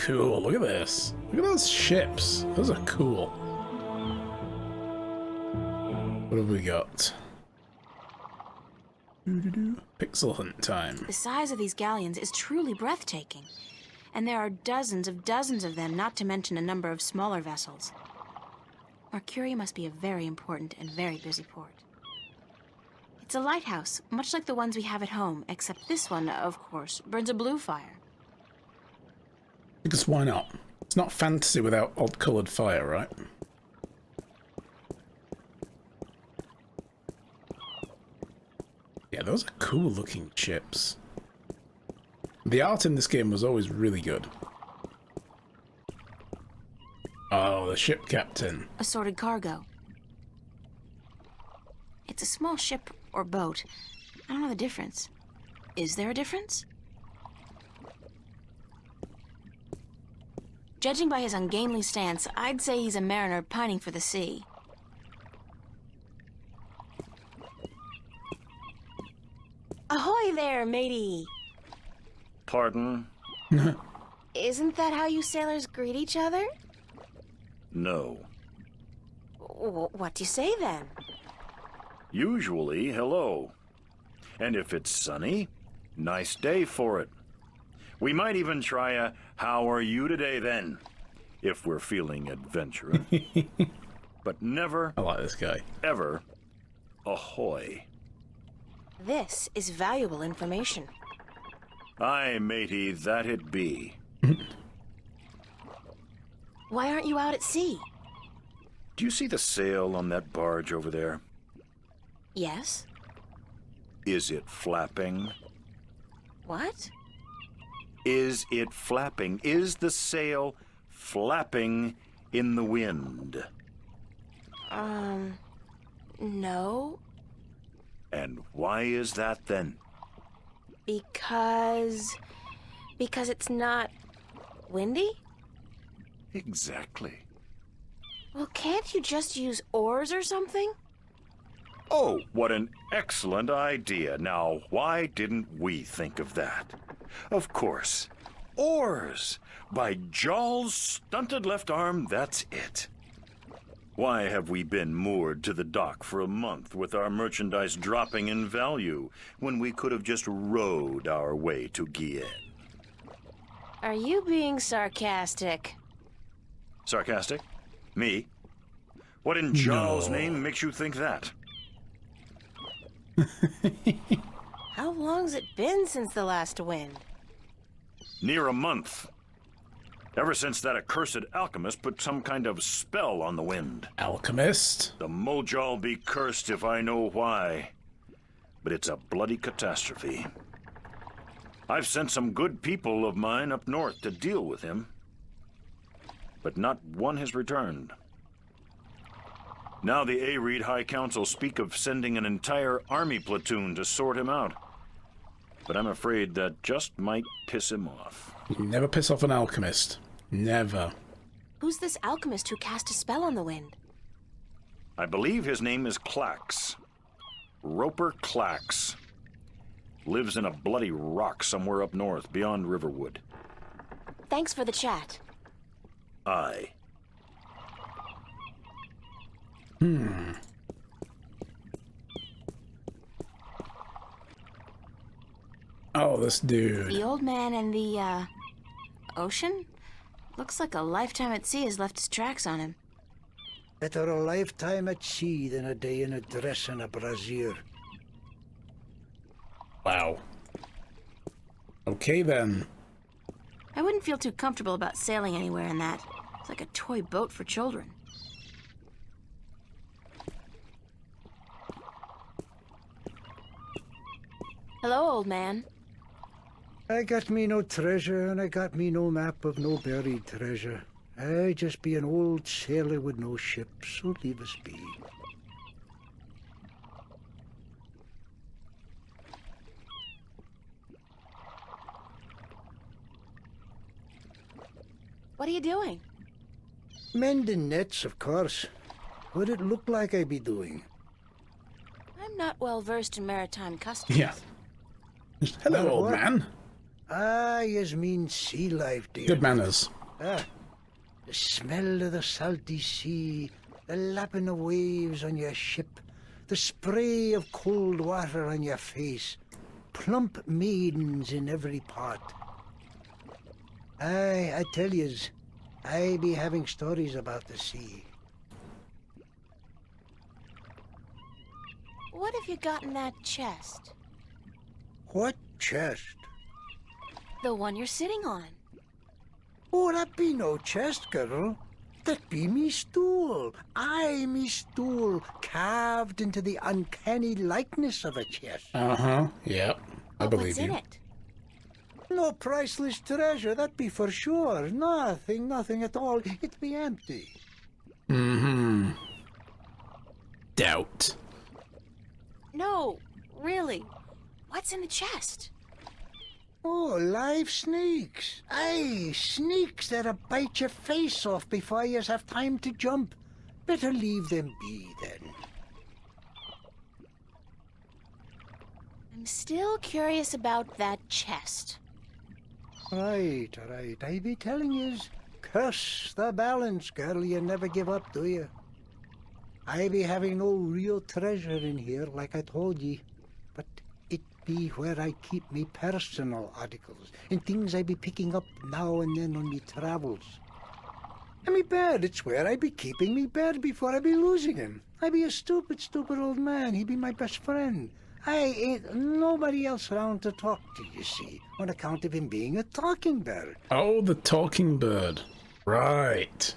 cool. Look at this. Look at those ships. Those are cool. What have we got? Pixel hunt time. The size of these galleons is truly breathtaking. And there are dozens of them, not to mention a number of smaller vessels. Mercuria must be a very important and very busy port. It's a lighthouse, much like the ones we have at home, except this one, of course, burns a blue fire. Because why not? It's not fantasy without odd-coloured fire, right? Yeah, those are cool-looking ships. The art in this game was always really good. Oh, the ship captain. Assorted cargo. It's a small ship or boat. I don't know the difference. Is there a difference? Judging by his ungainly stance, I'd say he's a mariner pining for the sea. Ahoy there, matey! Pardon? Isn't that how you sailors greet each other? No. What do you say then? Usually, hello. And if it's sunny, nice day for it. We might even try a "How are you today then?" if we're feeling adventurous. But never, I like this guy. ever, ahoy. This is valuable information. Aye, matey, that it be. Why aren't you out at sea? Do you see the sail on that barge over there? Yes? Is it flapping? What? Is it flapping? Is the sail flapping in the wind? No. And why is that then? Because it's not windy? Exactly. Well, can't you just use oars or something? Oh, what an excellent idea. Now, why didn't we think of that? Of course. Oars! By Jaw's stunted left arm, that's it. Why have we been moored to the dock for a month with our merchandise dropping in value when we could have just rowed our way to Guyenne? Are you being sarcastic? Sarcastic? Me? What in Jaw's name makes you think that? How long's it been since the last wind? Near a month. Ever since that accursed alchemist put some kind of spell on the wind. Alchemist? The Mojal be cursed if I know why. But it's a bloody catastrophe. I've sent some good people of mine up north to deal with him. But not one has returned. Now the Areed High Council speak of sending an entire army platoon to sort him out. But I'm afraid that just might piss him off. You never piss off an alchemist. Never. Who's this alchemist who cast a spell on the wind? I believe his name is Clax. Roper Clax. Lives in a bloody rock somewhere up north, beyond Riverwood. Thanks for the chat. Aye. Oh, this dude. The old man and the, ocean? Looks like a lifetime at sea has left its tracks on him. Better a lifetime at sea than a day in a dress and a brassiere. Wow. Okay then. I wouldn't feel too comfortable about sailing anywhere in that. It's like a toy boat for children. Hello, old man. I got me no treasure, and I got me no map of no buried treasure. I just be an old sailor with no ship, so leave us be. What are you doing? Mending nets, of course. What'd it look like I be doing? I'm not well versed in maritime customs. Yeah. Hello, Well, old what? man. Ah, yous mean sea life, dear. Good manners. Ah, the smell of the salty sea, the lapping of waves on your ship, the spray of cold water on your face, plump maidens in every part. Aye, I tell yous, I be having stories about the sea. What have you got in that chest? What chest? The one you're sitting on. Oh, that be no chest, girl. That be me stool. Aye, me stool, carved into the uncanny likeness of a chest. Uh-huh. Yep. I believe What's in you. it? No priceless treasure, that be for sure. Nothing at all. It be empty. Mm-hmm. Doubt. No, really. What's in the chest? Oh, live snakes. Aye, snakes that'll bite your face off before you have time to jump. Better leave them be, then. I'm still curious about that chest. Right. I be telling yous. Curse the balance, girl. You never give up, do you? I be having no real treasure in here, like I told ye. But it be where I keep me personal articles and things I be picking up now and then on me travels. And me bed, it's where I be keeping me bed before I be losing him. I be a stupid old man. He be my best friend. I ain't nobody else around to talk to, you see, on account of him being a talking bird. Oh, the talking bird. Right.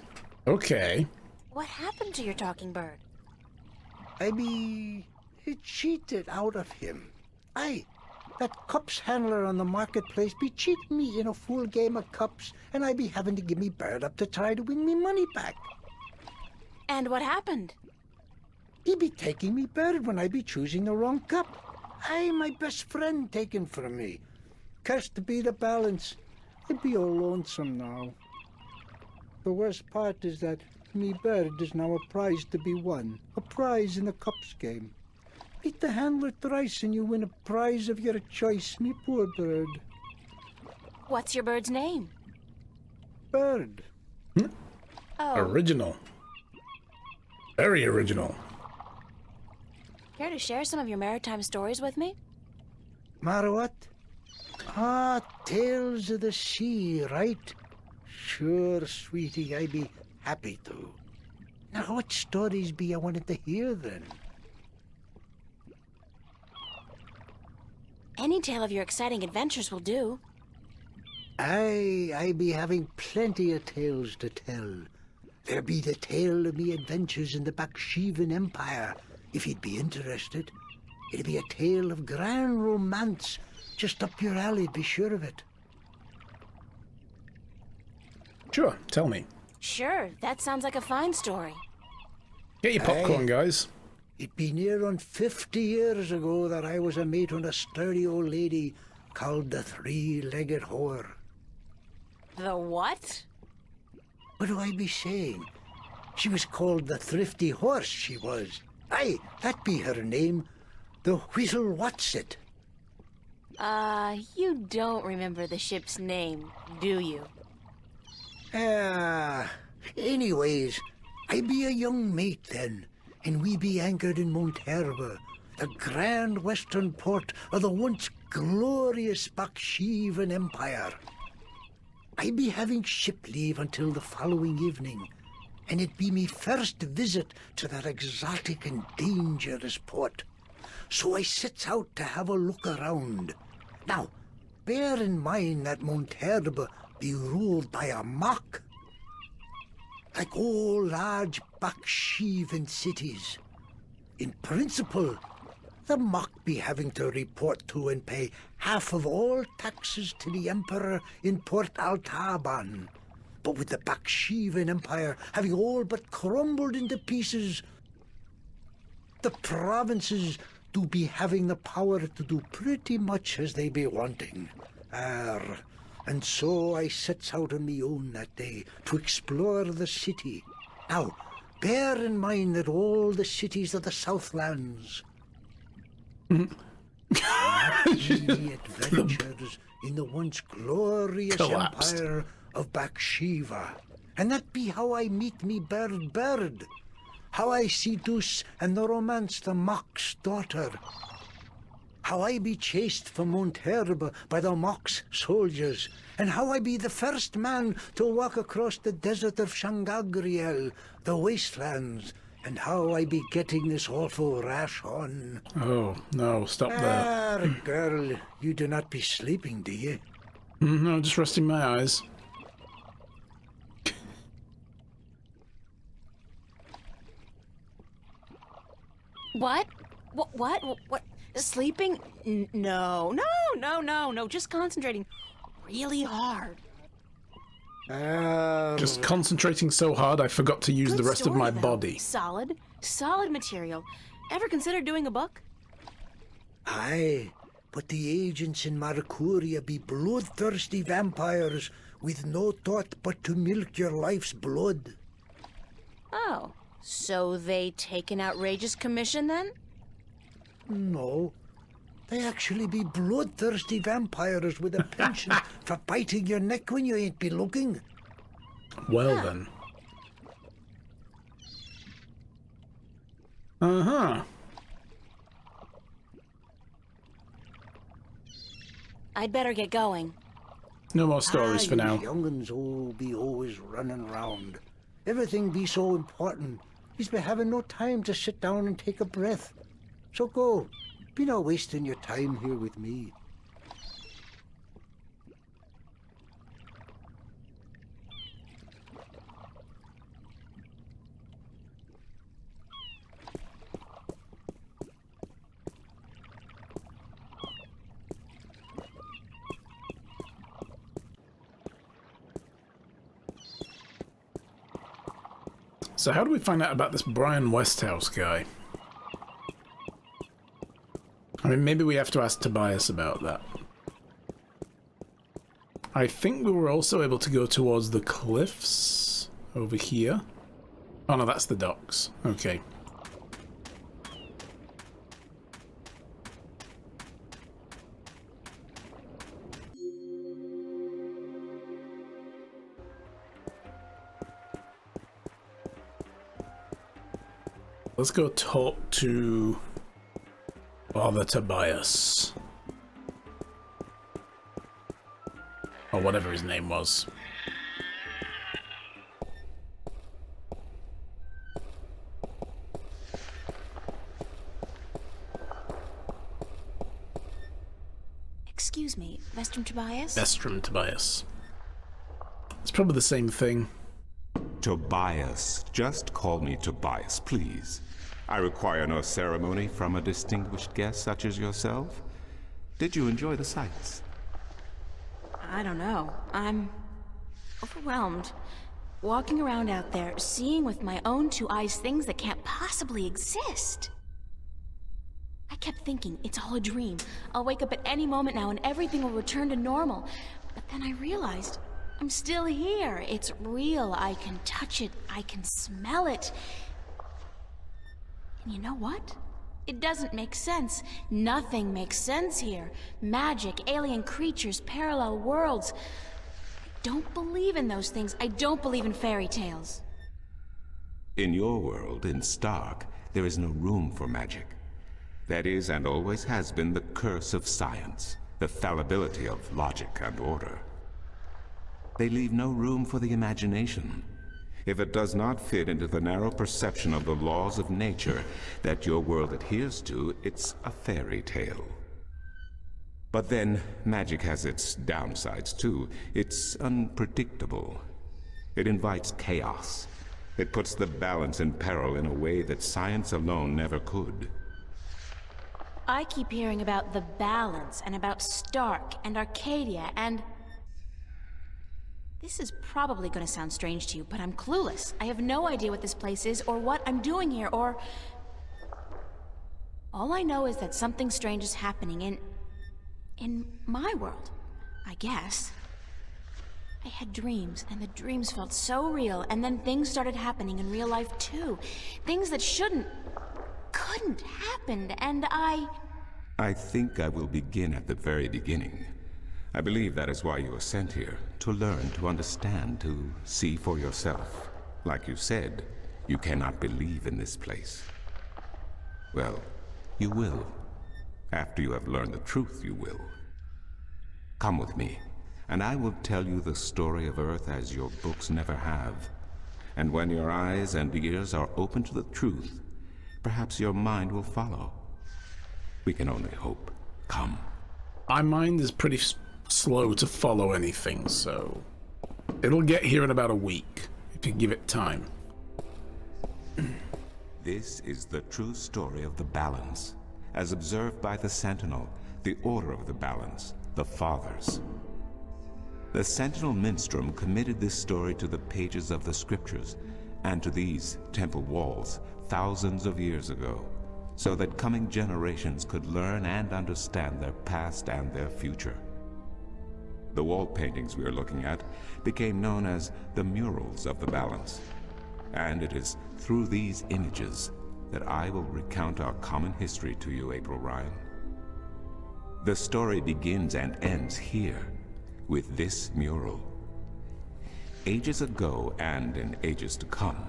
Okay. What happened to your talking bird? I be cheated out of him. Aye, that cups handler on the marketplace be cheating me in a full game of cups, and I be having to give me bird up to try to win me money back. And what happened? He be taking me bird when I be choosing the wrong cup. Aye, my best friend taken from me. Cursed be the balance. I be all lonesome now. The worst part is that me bird is now a prize to be won. A prize in the cups game. Beat the handler thrice and you win a prize of your choice, me poor bird. What's your bird's name? Bird. Oh, Original. Very original. care to share some of your maritime stories with me? What? Ah, tales of the sea, right? Sure, sweetie, I be happy to. Now, what stories be I wanted to hear then? Any tale of your exciting adventures will do. I be having plenty of tales to tell. There be the tale of me adventures in the Baksheevan Empire, if you'd be interested. It'd be a tale of grand romance, just up your alley, be sure of it. Sure, tell me. Sure, that sounds like a fine story. Get your popcorn, guys. It be near on 50 years ago that I was a mate on a sturdy old lady called the Three-Legged Whore. The what? What do I be saying? She was called the Thrifty Horse, she was. Aye, that be her name. The Whittle Whatsit. You don't remember the ship's name, do you? Anyways, I be a young mate then, and we be anchored in Monterba, the grand western port of the once glorious Baksheevan Empire. I be having ship leave until the following evening, and it be me first visit to that exotic and dangerous port. So I sets out to have a look around. Now, bear in mind that Monterba be ruled by a mock, like all large Baksheevan cities. In principle, the mock be having to report to and pay half of all taxes to the emperor in Port Altaban. But with the Baksheevan Empire having all but crumbled into pieces, the provinces do be having the power to do pretty much as they be wanting. And so I sets out on me own that day to explore the city. Now, bear in mind that all the cities of the Southlands Easy adventures in the once glorious Collapsed. empire of Bakshiva. And that be how I meet me bird. How I seduce and romance the Mock's daughter. How I be chased from Mount Herb by the Mock's soldiers. And how I be the first man to walk across the desert of Shangagriel, the wastelands. And how I be getting this awful rash on. Oh, no, stop there. Girl, you do not be sleeping, do you? No, just resting my eyes. What? What? Sleeping? No. Just concentrating really hard. Just concentrating so hard I forgot to use Good the rest of story, my though. body. Solid material. Ever considered doing a book? Aye, but the agents in Marcuria be bloodthirsty vampires with no thought but to milk your life's blood. Oh, so they take an outrageous commission then? No, they actually be bloodthirsty vampires with a penchant for biting your neck when you ain't be looking. Well then. Uh-huh. I'd better get going. No more stories for now. Young'uns all be always running round. Everything be so important. He's be having no time to sit down and take a breath. So go. Be not wasting your time here with me. So how do we find out about this Brian Westhouse guy? I mean, maybe we have to ask Tobias about that. I think we were also able to go towards the cliffs over here. Oh no, that's the docks. Okay. Let's go talk to Father Tobias. Or whatever his name was. Excuse me, Vestrum Tobias? Vestrum Tobias. It's probably the same thing. Tobias. Just call me Tobias, please. I require no ceremony from a distinguished guest such as yourself. Did you enjoy the sights? I don't know. I'm overwhelmed. Walking around out there, seeing with my own two eyes things that can't possibly exist. I kept thinking, it's all a dream. I'll wake up at any moment now and everything will return to normal. But then I realized, I'm still here. It's real. I can touch it. I can smell it. And you know what? It doesn't make sense. Nothing makes sense here. Magic, alien creatures, parallel worlds. I don't believe in those things. I don't believe in fairy tales. In your world, in Stark, there is no room for magic. That is, and always has been, the curse of science, the fallibility of logic and order. They leave no room for the imagination. If it does not fit into the narrow perception of the laws of nature that your world adheres to, it's a fairy tale. But then, magic has its downsides too. It's unpredictable. It invites chaos. It puts the balance in peril in a way that science alone never could. I keep hearing about the balance and about Stark and Arcadia and... This is probably going to sound strange to you, but I'm clueless. I have no idea what this place is, or what I'm doing here, or... All I know is that something strange is happening in my world, I guess. I had dreams, and the dreams felt so real, and then things started happening in real life too. Things that couldn't happen, and I think I will begin at the very beginning. I believe that is why you were sent here, to learn, to understand, to see for yourself. Like you said, you cannot believe in this place. Well, you will. After you have learned the truth, you will. Come with me, and I will tell you the story of Earth as your books never have. And when your eyes and ears are open to the truth, perhaps your mind will follow. We can only hope. Come. My mind is pretty slow to follow anything, so it'll get here in about a week, if you give it time. This is the true story of the Balance, as observed by the Sentinel, the Order of the Balance, the Fathers. The Sentinel Minstrom committed this story to the pages of the scriptures and to these temple walls thousands of years ago, so that coming generations could learn and understand their past and their future. The wall paintings we are looking at became known as the murals of the Balance, and it is through these images that I will recount our common history to you, April Ryan. The story begins and ends here, with this mural. Ages ago, and in ages to come,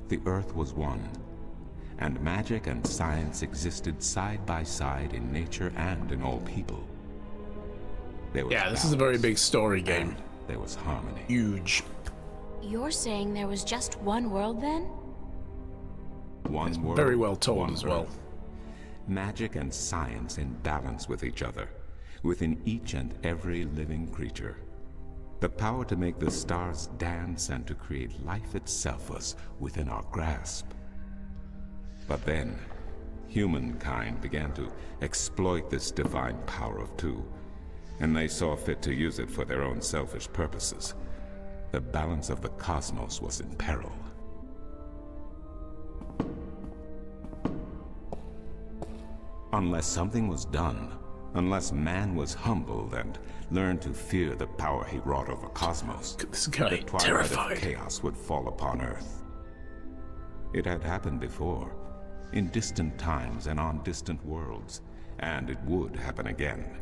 the Earth was one, and magic and science existed side by side in nature and in all people. Yeah, this is a very big story game. There was harmony. Huge. You're saying there was just one world then? One world, very well told one as well. Earth. Magic and science in balance with each other, within each and every living creature. The power to make the stars dance and to create life itself was within our grasp. But then, humankind began to exploit this divine power of two, and they saw fit to use it for their own selfish purposes. The balance of the cosmos was in peril. Unless something was done, unless man was humbled and learned to fear the power he wrought over cosmos, This guy, the twilight terrified. of chaos would fall upon Earth. It had happened before, in distant times and on distant worlds, and it would happen again.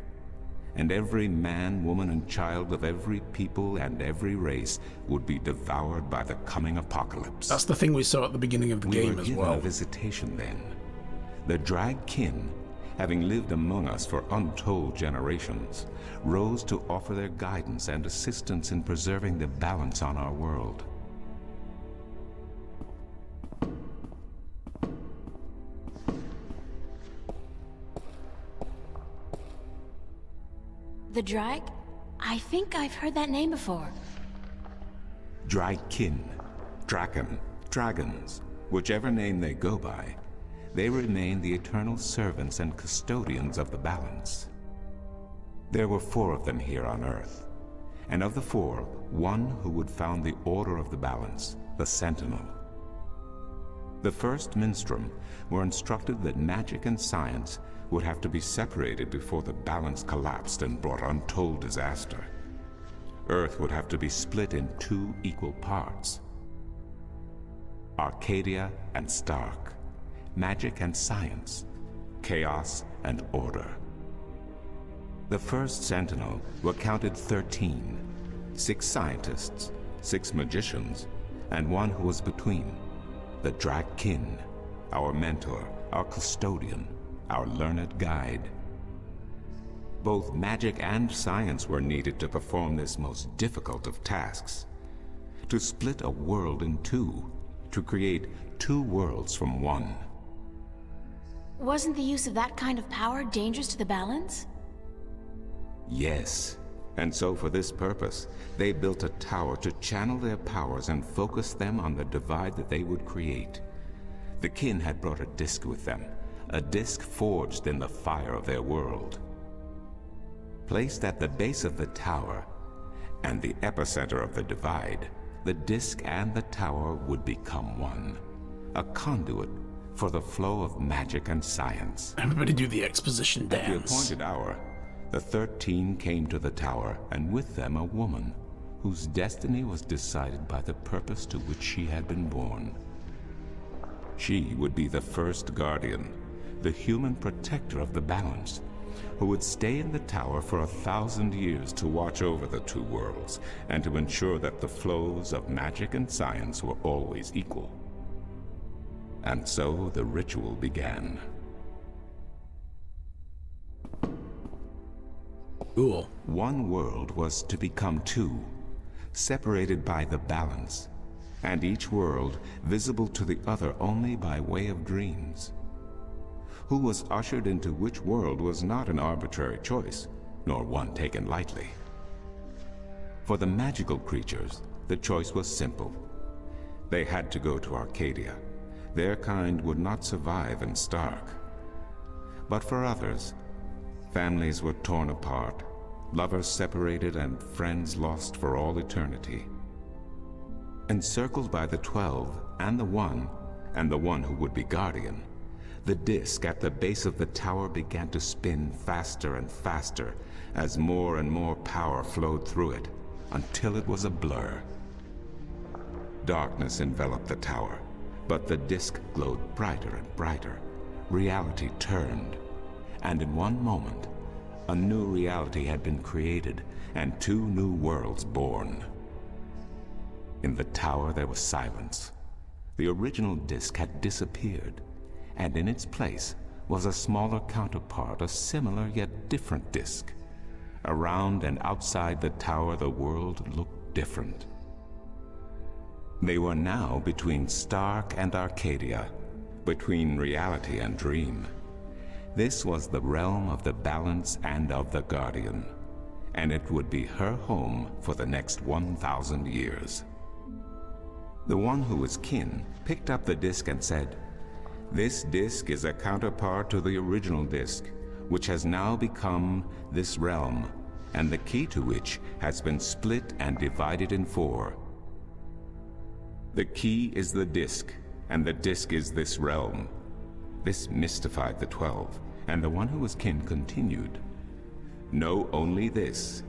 And every man, woman, and child of every people and every race would be devoured by the coming apocalypse. That's the thing we saw at the beginning of the We game were as given well. a visitation then. The Drag Kin, having lived among us for untold generations, rose to offer their guidance and assistance in preserving the balance on our world. The Drag? I think I've heard that name before. Drag Kin, Draken, Dragons, whichever name they go by, they remain the eternal servants and custodians of the balance. There were 4 of them here on Earth, and of the 4, one who would found the Order of the Balance, the Sentinel. The first Minstrom were instructed that magic and science would have to be separated before the balance collapsed and brought untold disaster. Earth would have to be split in 2 equal parts. Arcadia and Stark, magic and science, chaos and order. The first Sentinel were counted 13, 6 scientists, 6 magicians, and one who was between, the Drag Kin, our mentor, our custodian, our learned guide. Both magic and science were needed to perform this most difficult of tasks, to split a world in 2, to create 2 worlds from one. Wasn't the use of that kind of power dangerous to the balance? Yes, and so for this purpose, they built a tower to channel their powers and focus them on the divide that they would create. The Kin had brought a disc with them, a disc forged in the fire of their world. Placed at the base of the tower, and the epicenter of the divide, the disc and the tower would become one, a conduit for the flow of magic and science. Everybody do the exposition At the dance. appointed hour, the 13 came to the tower, and with them a woman, whose destiny was decided by the purpose to which she had been born. She would be the first guardian, the human protector of the balance, who would stay in the tower for 1,000 years to watch over the two worlds and to ensure that the flows of magic and science were always equal. And so the ritual began. Cool. One world was to become two, separated by the balance, and each world visible to the other only by way of dreams. Who was ushered into which world was not an arbitrary choice, nor one taken lightly. For the magical creatures, the choice was simple. They had to go to Arcadia. Their kind would not survive in Stark. But for others, families were torn apart, lovers separated, and friends lost for all eternity. Encircled by the 12 and the One who would be Guardian, the disk at the base of the tower began to spin faster and faster as more and more power flowed through it, until it was a blur. Darkness enveloped the tower, but the disk glowed brighter and brighter. Reality turned, and in one moment, a new reality had been created and two new worlds born. In the tower there was silence. The original disk had disappeared, and in its place was a smaller counterpart, a similar yet different disk. Around and outside the tower, the world looked different. They were now between Stark and Arcadia, between reality and dream. This was the realm of the Balance and of the Guardian, and it would be her home for the next 1,000 years. The one who was kin picked up the disk and said, "This disk is a counterpart to the original disk, which has now become this realm, and the key to which has been split and divided in 4. The key is the disk, and the disk is this realm." This mystified the 12, and the one who was kin continued, "Know only this.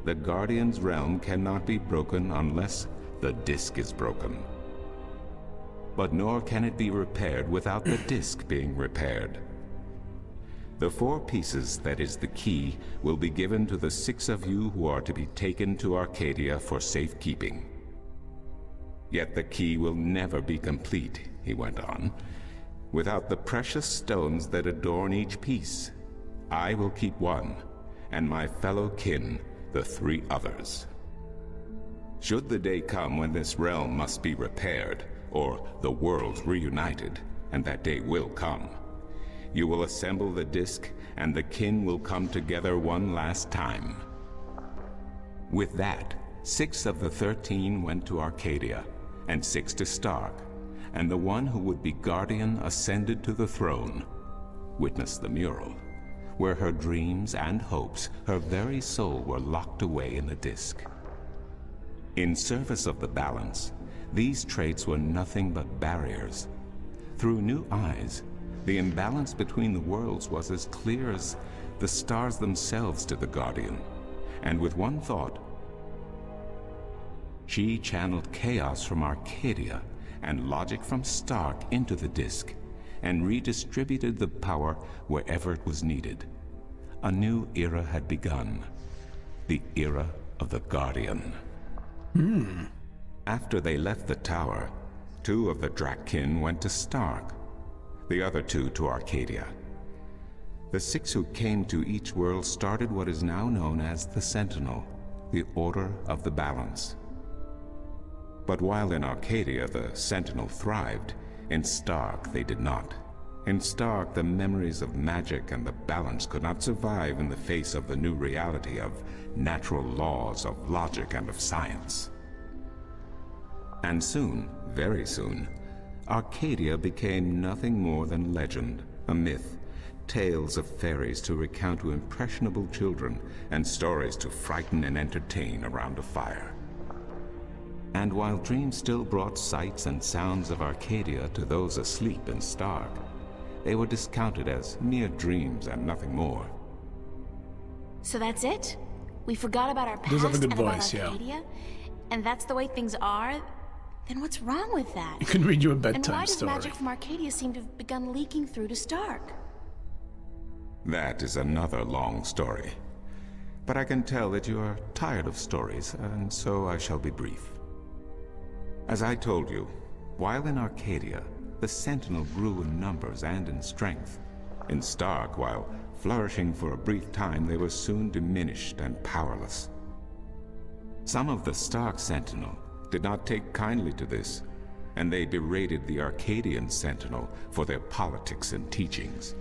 The Guardian's realm cannot be broken unless the disk is broken. But nor can it be repaired without the disk being repaired. The 4 pieces that is the key will be given to the 6 of you who are to be taken to Arcadia for safekeeping. Yet the key will never be complete," he went on, "without the precious stones that adorn each piece. I will keep 1, and my fellow kin the 3 others. Should the day come when this realm must be repaired, or the worlds reunited, and that day will come, you will assemble the disk, and the kin will come together one last time." With that, 6 of the 13 went to Arcadia, and 6 to Stark, and the one who would be Guardian ascended to the throne. Witness the mural, where her dreams and hopes, her very soul, were locked away in the disk. In service of the Balance, these traits were nothing but barriers. Through new eyes, the imbalance between the worlds was as clear as the stars themselves to the Guardian, and with one thought, she channeled chaos from Arcadia and logic from Stark into the disk, and redistributed the power wherever it was needed. A new era had begun, the era of the Guardian. After they left the tower, 2 of the Drakkin went to Stark, the other 2 to Arcadia. The 6 who came to each world started what is now known as the Sentinel, the Order of the Balance. But while in Arcadia the Sentinel thrived, in Stark they did not. In Stark, the memories of magic and the Balance could not survive in the face of the new reality of natural laws, of logic, and of science. And soon, very soon, Arcadia became nothing more than legend, a myth, tales of fairies to recount to impressionable children, and stories to frighten and entertain around a fire. And while dreams still brought sights and sounds of Arcadia to those asleep in Stark, they were discounted as mere dreams and nothing more. So that's it? We forgot about our Does past have a good and about voice, yeah. Arcadia? And that's the way things are? Then what's wrong with that? You can read you a And why bedtime does story. magic from Arcadia seem to have begun leaking through to Stark? That is another long story. But I can tell that you are tired of stories, and so I shall be brief. As I told you, while in Arcadia, the Sentinel grew in numbers and in strength. In Stark, while flourishing for a brief time, they were soon diminished and powerless. Some of the Stark Sentinel did not take kindly to this, and they berated the Arcadian Sentinel for their politics and teachings.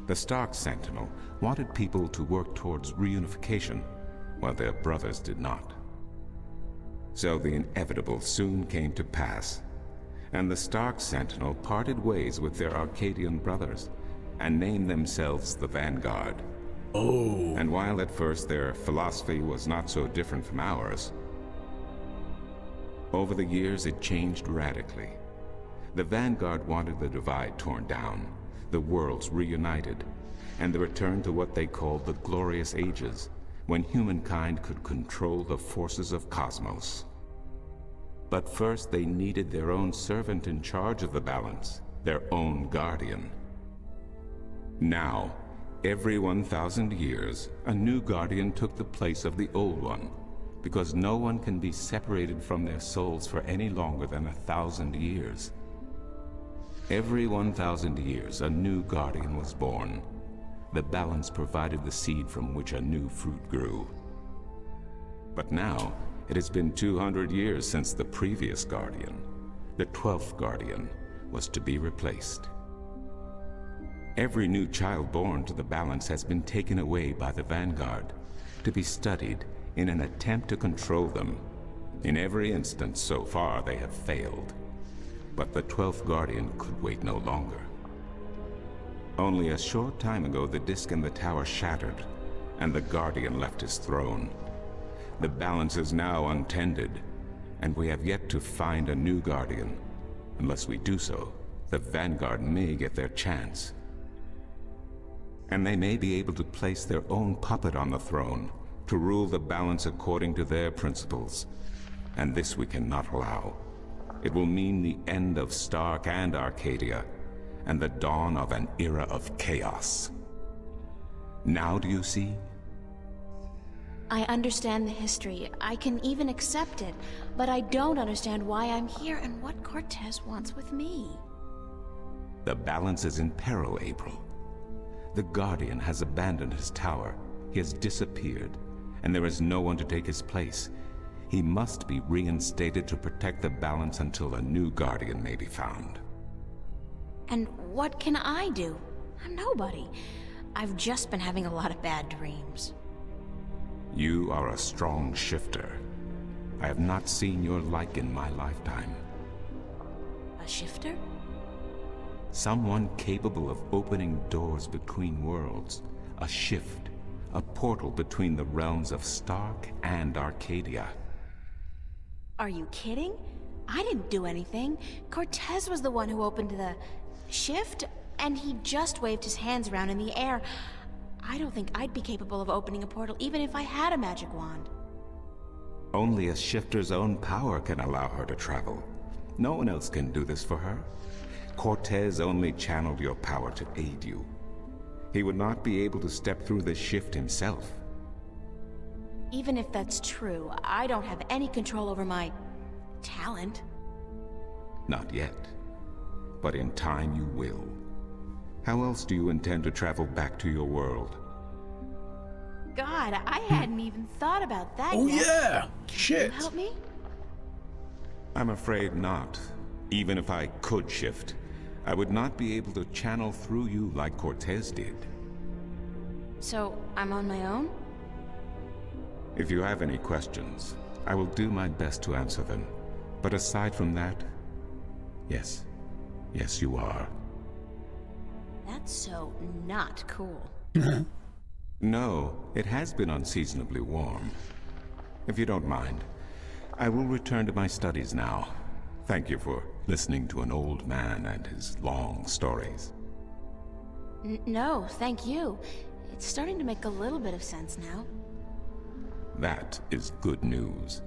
The Stark Sentinel wanted people to work towards reunification, while their brothers did not. So the inevitable soon came to pass, and the Stark Sentinel parted ways with their Arcadian brothers, and named themselves the Vanguard. Oh. And while at first their philosophy was not so different from ours, over the years it changed radically. The Vanguard wanted the divide torn down, the worlds reunited, and the return to what they called the Glorious Ages, when humankind could control the forces of cosmos. But first they needed their own servant in charge of the balance, their own guardian. Now, every 1,000 years, a new guardian took the place of the old one, because no one can be separated from their souls for any longer than 1,000 years. Every 1,000 years, a new guardian was born. The balance provided the seed from which a new fruit grew. But now, it has been 200 years since the previous guardian, the 12th guardian, was to be replaced. Every new child born to the balance has been taken away by the Vanguard, to be studied in an attempt to control them. In every instance so far, they have failed. But the 12th Guardian could wait no longer. Only a short time ago, the disk in the tower shattered, and the Guardian left his throne. The balance is now untended, and we have yet to find a new Guardian. Unless we do so, the Vanguard may get their chance. And they may be able to place their own puppet on the throne, to rule the balance according to their principles. And this we cannot allow. It will mean the end of Stark and Arcadia, and the dawn of an era of chaos. Now do you see? I understand the history. I can even accept it. But I don't understand why I'm here and what Cortez wants with me. The balance is in peril, April. The Guardian has abandoned his tower. He has disappeared, and there is no one to take his place. He must be reinstated to protect the balance until a new Guardian may be found. And what can I do? I'm nobody. I've just been having a lot of bad dreams. You are a strong shifter. I have not seen your like in my lifetime. A shifter? Someone capable of opening doors between worlds. A shift. A portal between the realms of Stark and Arcadia. Are you kidding? I didn't do anything. Cortez was the one who opened the shift, and he just waved his hands around in the air. I don't think I'd be capable of opening a portal even if I had a magic wand. Only a shifter's own power can allow her to travel. No one else can do this for her. Cortez only channeled your power to aid you. He would not be able to step through the shift himself. Even if that's true, I don't have any control over my talent. Not yet. But in time you will. How else do you intend to travel back to your world? God, I hadn't even thought about that Oh yet. yeah! Can you Shit! help me? I'm afraid not. Even if I could shift, I would not be able to channel through you like Cortez did. So, I'm on my own? If you have any questions, I will do my best to answer them. But aside from that, yes. Yes, you are. That's so not cool. No, it has been unseasonably warm. If you don't mind, I will return to my studies now. Thank you for listening to an old man and his long stories. No, thank you. It's starting to make a little bit of sense now. That is good news.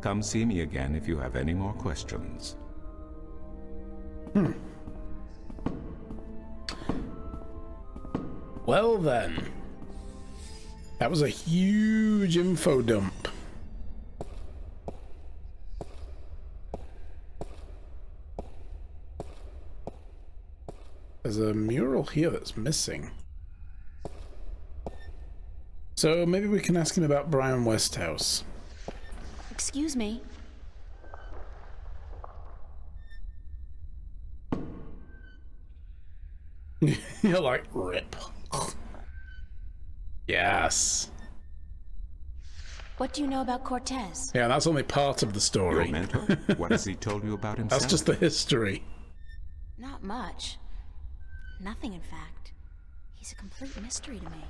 Come see me again if you have any more questions. Well then. That was a huge info dump. There's a mural here that's missing. So maybe we can ask him about Brian Westhouse. Excuse me. You're like, rip. Yes. What do you know about Cortez? Yeah, that's only part of the Your story. mentor? What has he told you about himself? That's just the history. Not much. Nothing, in fact. He's a complete mystery to me.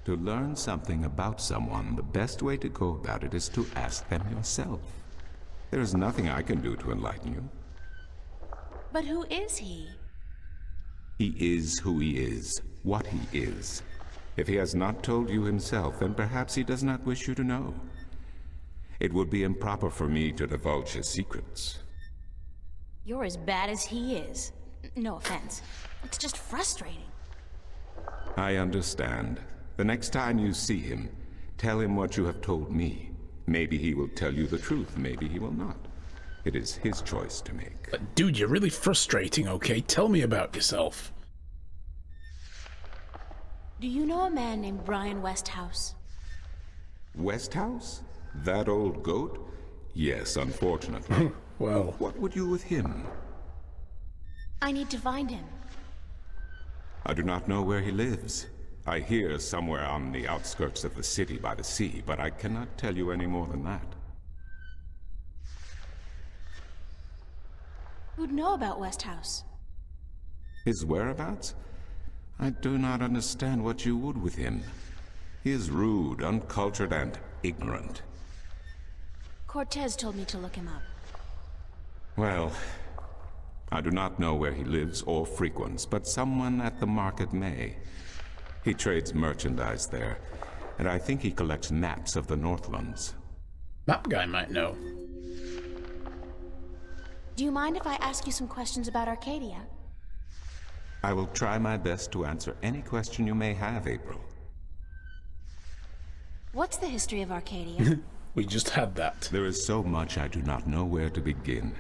To learn something about someone, the best way to go about it is to ask them yourself. There is nothing I can do to enlighten you. But who is he? He is who he is, what he is. If he has not told you himself, then perhaps he does not wish you to know. It would be improper for me to divulge his secrets. You're as bad as he is. No offense. It's just frustrating. I understand. The next time you see him, tell him what you have told me. Maybe he will tell you the truth, maybe he will not. It is his choice to make. But dude, you're really frustrating, okay? Tell me about yourself. Do you know a man named Brian Westhouse? Westhouse? That old goat? Yes, unfortunately. Well, What would you with him? I need to find him. I do not know where he lives. I hear somewhere on the outskirts of the city by the sea, but I cannot tell you any more than that. Who'd know about Westhouse? His whereabouts? I do not understand what you would with him. He is rude, uncultured, and ignorant. Cortez told me to look him up. Well, I do not know where he lives or frequents, but someone at the market may. He trades merchandise there, and I think he collects maps of the Northlands. that guy might know. Do you mind if I ask you some questions about Arcadia? I will try my best to answer any question you may have, April. What's the history of Arcadia? We just had that. There is so much I do not know where to begin.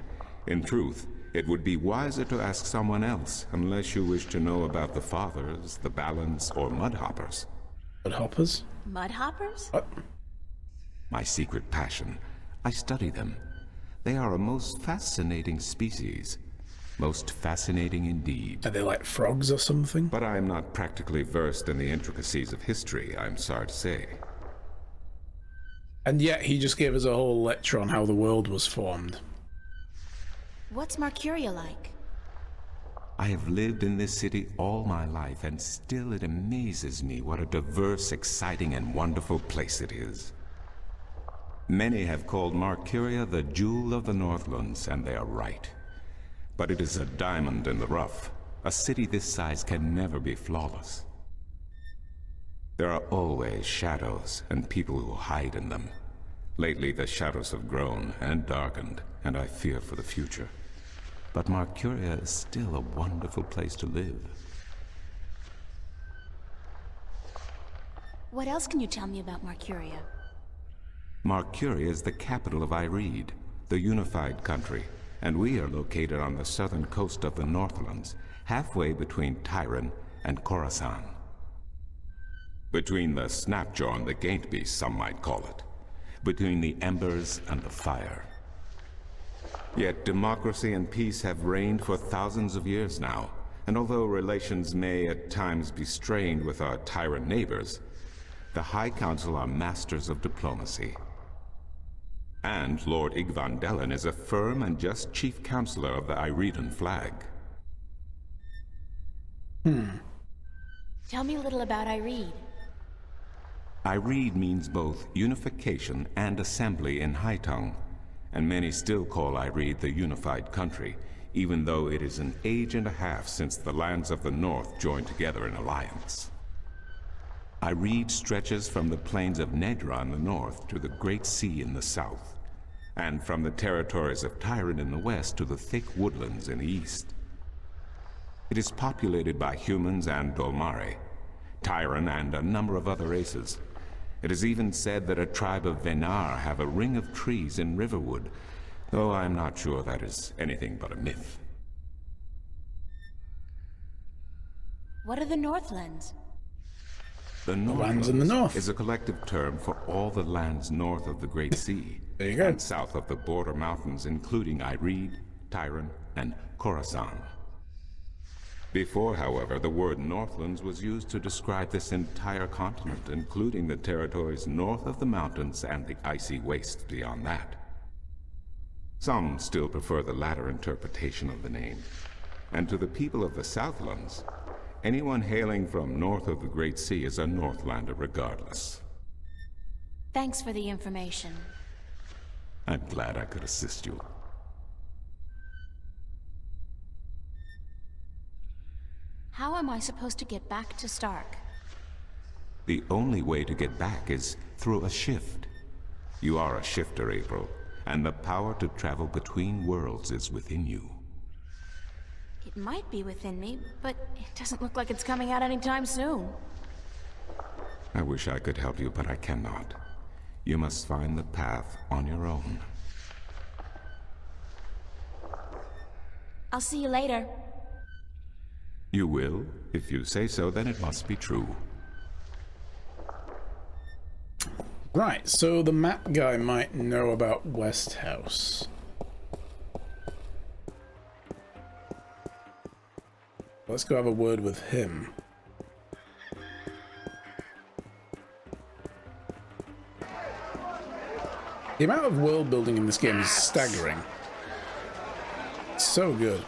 In truth, it would be wiser to ask someone else, unless you wish to know about the Fathers, the Balance, or Mudhoppers. Mudhoppers? Mudhoppers? What? My secret passion. I study them. They are a most fascinating species. Most fascinating indeed. Are they like frogs or something? But I am not practically versed in the intricacies of history, I'm sorry to say. And yet he just gave us a whole lecture on how the world was formed. What's Marcuria like? I have lived in this city all my life, and still it amazes me what a diverse, exciting, and wonderful place it is. Many have called Marcuria the jewel of the Northlands, and they are right. But it is a diamond in the rough. A city this size can never be flawless. There are always shadows and people who hide in them. Lately the shadows have grown and darkened, and I fear for the future. But Marcuria is still a wonderful place to live. What else can you tell me about Marcuria? Marcuria is the capital of Ireed, the unified country, and we are located on the southern coast of the Northlands, halfway between Tyran and Coruscant. Between the Snapjaw and the Gaintbeast, some might call it. Between the embers and the fire. Yet democracy and peace have reigned for thousands of years now, and although relations may at times be strained with our Tyran neighbors, the High Council are masters of diplomacy. And Lord Igvandellan is a firm and just chief counselor of the Iredan flag. Tell me a little about Ireed. Ireed means both unification and assembly in High Tongue, and many still call Ireed the unified country, even though it is an age and a half since the lands of the north joined together in alliance. Ireed stretches from the plains of Nedra in the north to the Great Sea in the south, and from the territories of Tyran in the west to the thick woodlands in the east. It is populated by humans and Dolmare, Tyron, and a number of other races. It is even said that a tribe of Venar have a ring of trees in Riverwood, though I'm not sure that is anything but a myth. What are the Northlands? The lands in the north. is a collective term for all the lands north of the Great Sea There you go. and south of the border mountains, including Ireed, Tyron, and Khorasan. Before, however, the word Northlands was used to describe this entire continent, including the territories north of the mountains and the icy wastes beyond that. Some still prefer the latter interpretation of the name. And to the people of the Southlands, anyone hailing from north of the Great Sea is a Northlander regardless. Thanks for the information. I'm glad I could assist you. How am I supposed to get back to Stark? The only way to get back is through a shift. You are a shifter, April, and the power to travel between worlds is within you. It might be within me, but it doesn't look like it's coming out anytime soon. I wish I could help you, but I cannot. You must find the path on your own. I'll see you later. You will? If you say so, then it must be true. Right, so the map guy might know about Westhouse. Let's go have a word with him. The amount of world building in this game is staggering. It's so good.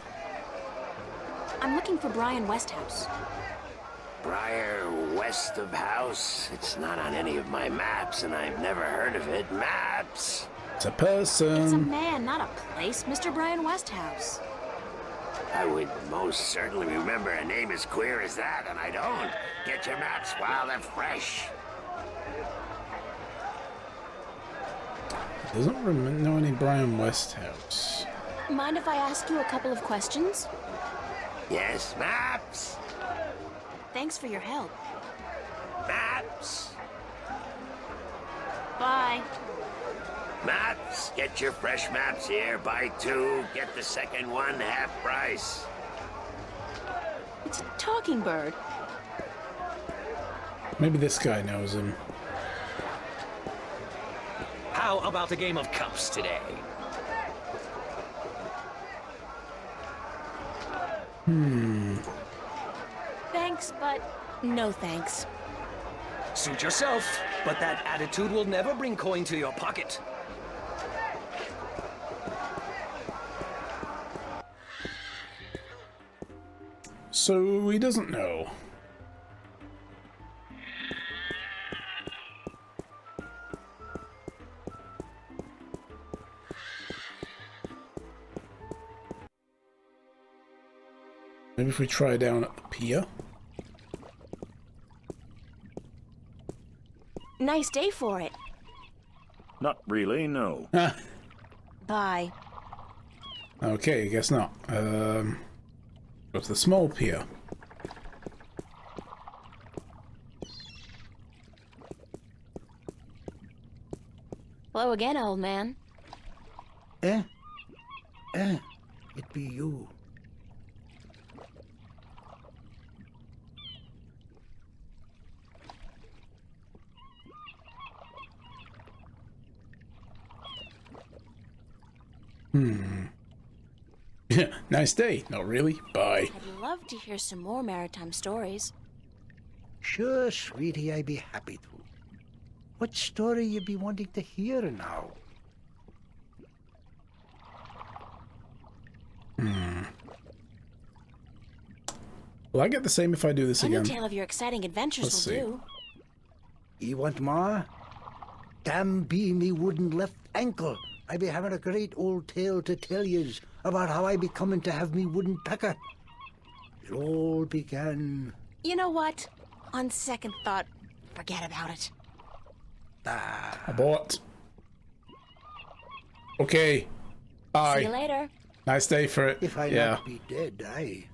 I'm looking for Brian Westhouse. Briar west of house. It's not on any of my maps, and I've never heard of it. Maps! It's a It's a person. man, not a place, Mr. Brian Westhouse. I would most certainly remember a name as queer as that, and I don't. Get your maps while they're fresh. Doesn't know any Brian Westhouse. Mind if I ask you a couple of questions? Yes, maps! Thanks for your help. Maps! Bye. Maps! Get your fresh maps here. Buy 2, get the second one half price. It's a talking bird. Maybe this guy knows him. How about a game of cups today? Thanks, but no thanks. Suit yourself, but that attitude will never bring coin to your pocket. So he doesn't know. Maybe if we try down at the pier. Nice day for it. Not really, no. Bye. Okay, I guess not. Go to the small pier. Hello again, old man. It be you. Nice day. Not really. Bye. I'd love to hear some more maritime stories. Sure, sweetie, I'd be happy to. What story you be wanting to hear now? Will I get the same if I do this Any again? tale of your exciting adventures Let's will see. do. You want more? Damn be me wooden left ankle. I be having a great old tale to tell yous about how I be coming to have me wooden pecker. It all began... You know what? On second thought, forget about it. Abort. Okay. See Bye. you later. Nice day for it. If I yeah. not be dead, aye.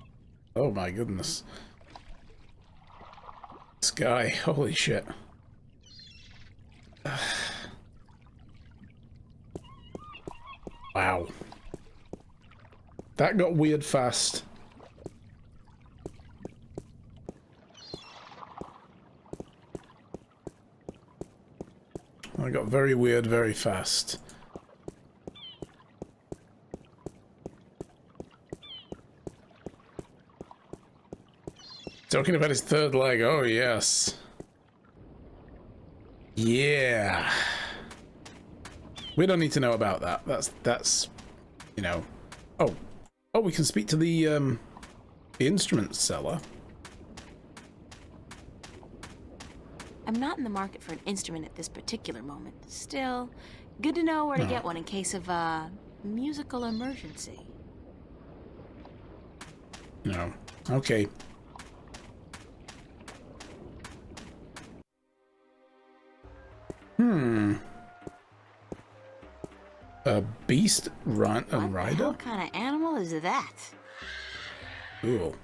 Oh my goodness. This guy, holy shit. Wow. That got weird fast. That got very weird very fast. Talking about his third leg, oh yes. Yeah. We don't need to know about that. That's you know. Oh, we can speak to the instrument seller. I'm not in the market for an instrument at this particular moment. Still, good to know where to get one in case of a musical emergency. No. Okay. A beast rider? What the hell kind of animal is that? Cool.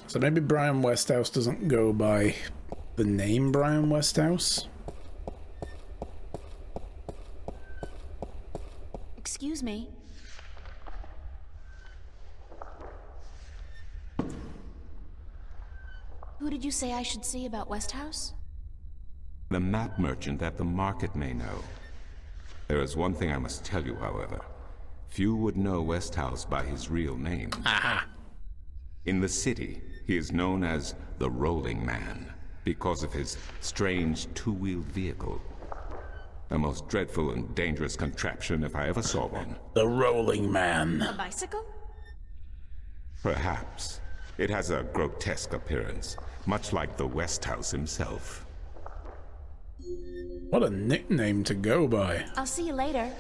So maybe Brian Westhouse doesn't go by the name Brian Westhouse? Excuse me. Who did you say I should see about Westhouse? The map merchant at the market may know. There is one thing I must tell you, however. Few would know Westhouse by his real name. Aha! In the city, he is known as the Rolling Man because of his strange two-wheeled vehicle. A most dreadful and dangerous contraption if I ever saw one. The Rolling Man. A bicycle? Perhaps. It has a grotesque appearance, much like the Westhouse himself. What a nickname to go by. I'll see you later.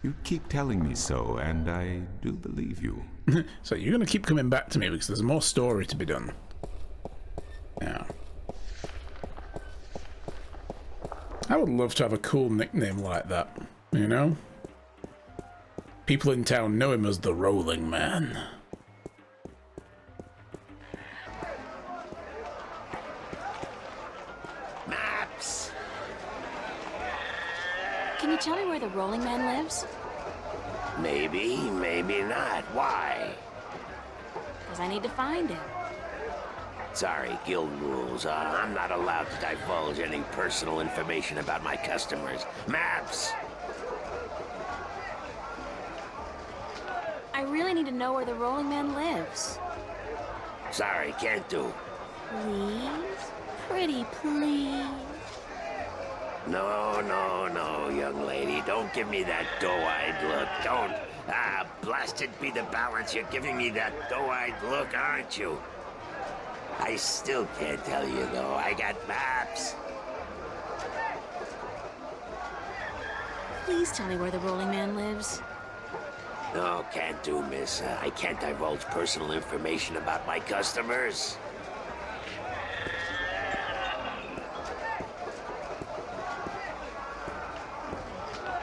You keep telling me so, and I do believe you. So you're gonna keep coming back to me because there's more story to be done. Yeah. I would love to have a cool nickname like that, you know? People in town know him as the Rolling Man. Maps! Can you tell me where the Rolling Man lives? Maybe, maybe not. Why? Because I need to find him. Sorry, guild rules. I'm not allowed to divulge any personal information about my customers. Maps! I really need to know where the Rolling Man lives. Sorry, can't do. Please? Pretty please? No, no, no, young lady. Don't give me that doe-eyed look. Don't. Blasted be the balance. You're giving me that doe-eyed look, aren't you? I still can't tell you, though. I got maps. Please tell me where the Rolling Man lives. No, can't do, miss. I can't divulge personal information about my customers.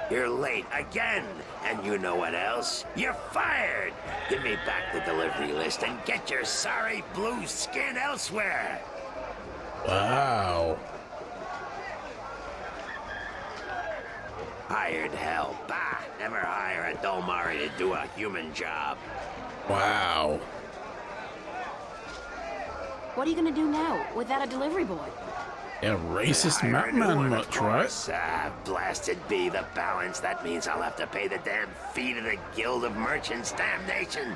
You're late again. And you know what else? You're fired! Give me back the delivery list and get your sorry blue skin elsewhere! Wow. Hired hell. Bah! Never hire a Dolmari to do a human job. Wow. What are you gonna do now without a delivery boy? Yeah, racist Hire a new Mapman one, much, of right? course. Blasted be the balance. That means I'll have to pay the damn fee to the Guild of Merchants. Damnation!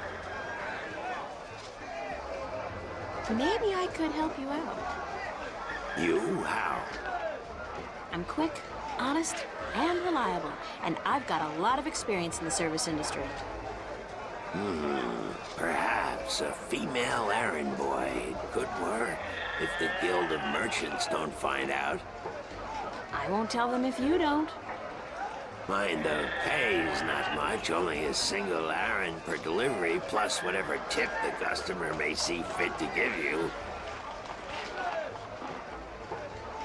Maybe I could help you out. You? How? I'm quick, honest, and reliable, and I've got a lot of experience in the service industry. Perhaps a female errand boy could work if the Guild of Merchants don't find out. I won't tell them if you don't. Mind the pay's not much, only a single errand per delivery, plus whatever tip the customer may see fit to give you.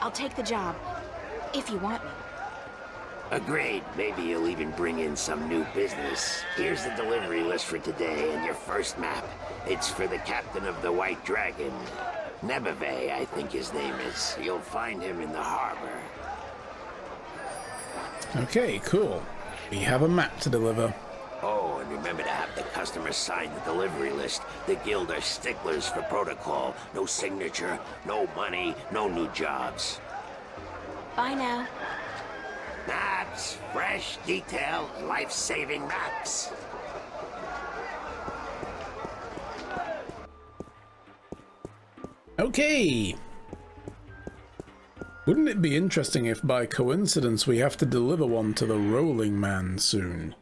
I'll take the job. If you want me. Agreed. Maybe you'll even bring in some new business. Here's the delivery list for today and your first map. It's for the captain of the White Dragon. Nebeve, I think his name is. You'll find him in the harbor. Okay, cool. We have a map to deliver. Oh, and remember to have the customer sign the delivery list. The guild are sticklers for protocol. No signature, no money, no new jobs. Bye now. Maps, fresh, detailed, life-saving maps. Okay. Wouldn't it be interesting if by coincidence we have to deliver one to the Rolling Man soon?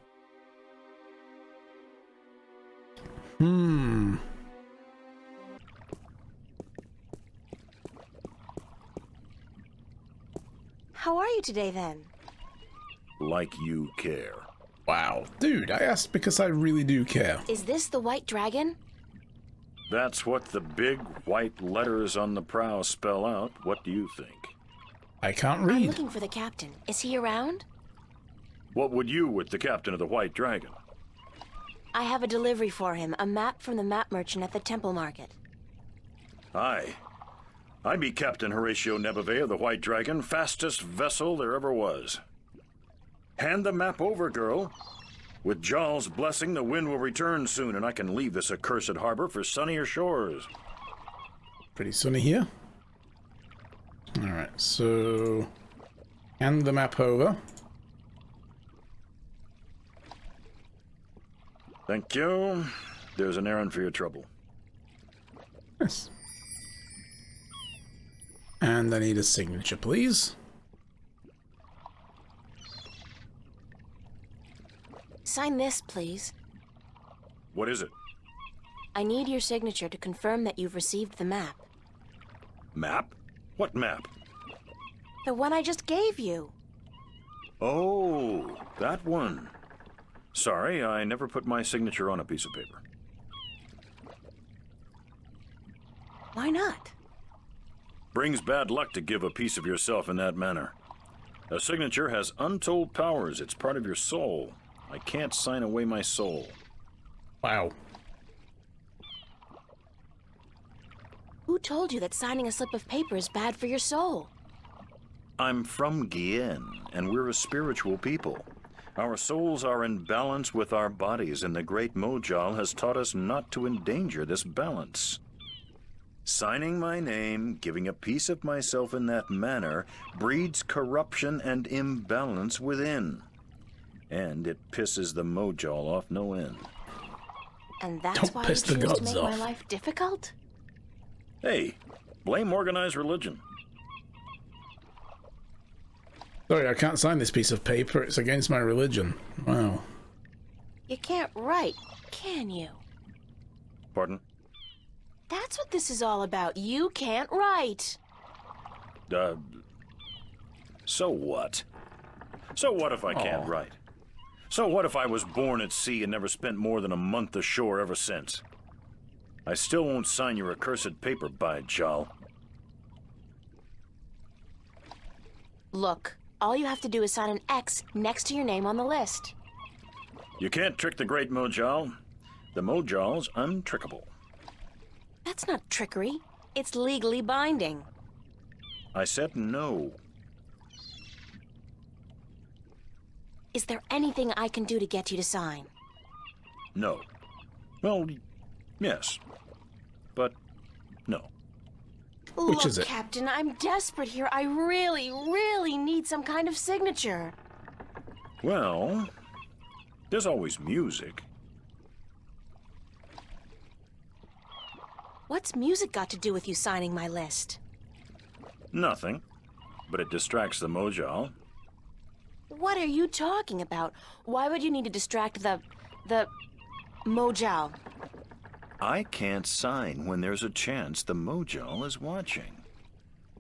How are you today, then? Like you care. Wow. Dude, I asked because I really do care. Is this the White Dragon? That's what the big white letters on the prow spell out. What do you think? I can't I'm read. looking for the captain. Is he around? What would you with the captain of the White Dragon? I have a delivery for him, a map from the map merchant at the Temple Market. Aye. I be Captain Horatio Nebeve of the White Dragon, fastest vessel there ever was. Hand the map over, girl. With Jarl's blessing, the wind will return soon, and I can leave this accursed harbor for sunnier shores. Pretty sunny here. Alright, so... hand the map over. Thank you. There's an errand for your trouble. Yes. And I need a signature, please. Sign this, please. What is it? I need your signature to confirm that you've received the map. Map? What map? The one I just gave you. Oh, that one. Sorry, I never put my signature on a piece of paper. Why not? Brings bad luck to give a piece of yourself in that manner. A signature has untold powers. It's part of your soul. I can't sign away my soul. Wow. Who told you that signing a slip of paper is bad for your soul? I'm from Gien, and we're a spiritual people. Our souls are in balance with our bodies, and the great Mojal has taught us not to endanger this balance. Signing my name, giving a piece of myself in that manner, breeds corruption and imbalance within. And it pisses the Mojal off no end. And that's Don't why you piss the choose to gods make my off. life difficult? Hey, blame organized religion. Sorry, I can't sign this piece of paper. It's against my religion. Wow. You can't write, can you? Pardon? That's what this is all about. You can't write. So what? So what if I can't Aw. write? So what if I was born at sea and never spent more than a month ashore ever since? I still won't sign your accursed paper, by Jal. Look, all you have to do is sign an X next to your name on the list. You can't trick the great Mojal. The Mojal's untrickable. That's not trickery. It's legally binding. I said no. Is there anything I can do to get you to sign? No. Well, yes. But no. Which Look, is it? Captain, I'm desperate here. I really, really need some kind of signature. Well, there's always music. What's music got to do with you signing my list? Nothing. But it distracts the Mojal. What are you talking about? Why would you need to distract the Mojal? I can't sign when there's a chance the Mojal is watching.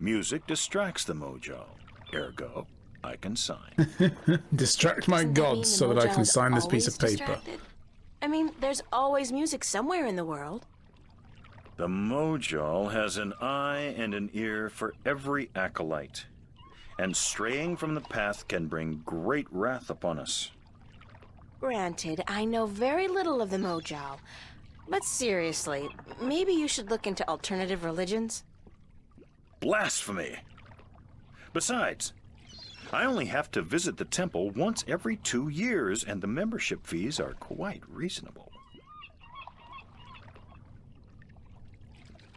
Music distracts the Mojal. Ergo, I can sign. Distract my Doesn't that mean gods the so that I Mojal can is sign this piece always of paper. distracted? I mean, there's always music somewhere in the world. The Mojal has an eye and an ear for every acolyte, and straying from the path can bring great wrath upon us. Granted, I know very little of the Mojal, but seriously, maybe you should look into alternative religions? Blasphemy! Besides, I only have to visit the temple once every 2 years, and the membership fees are quite reasonable.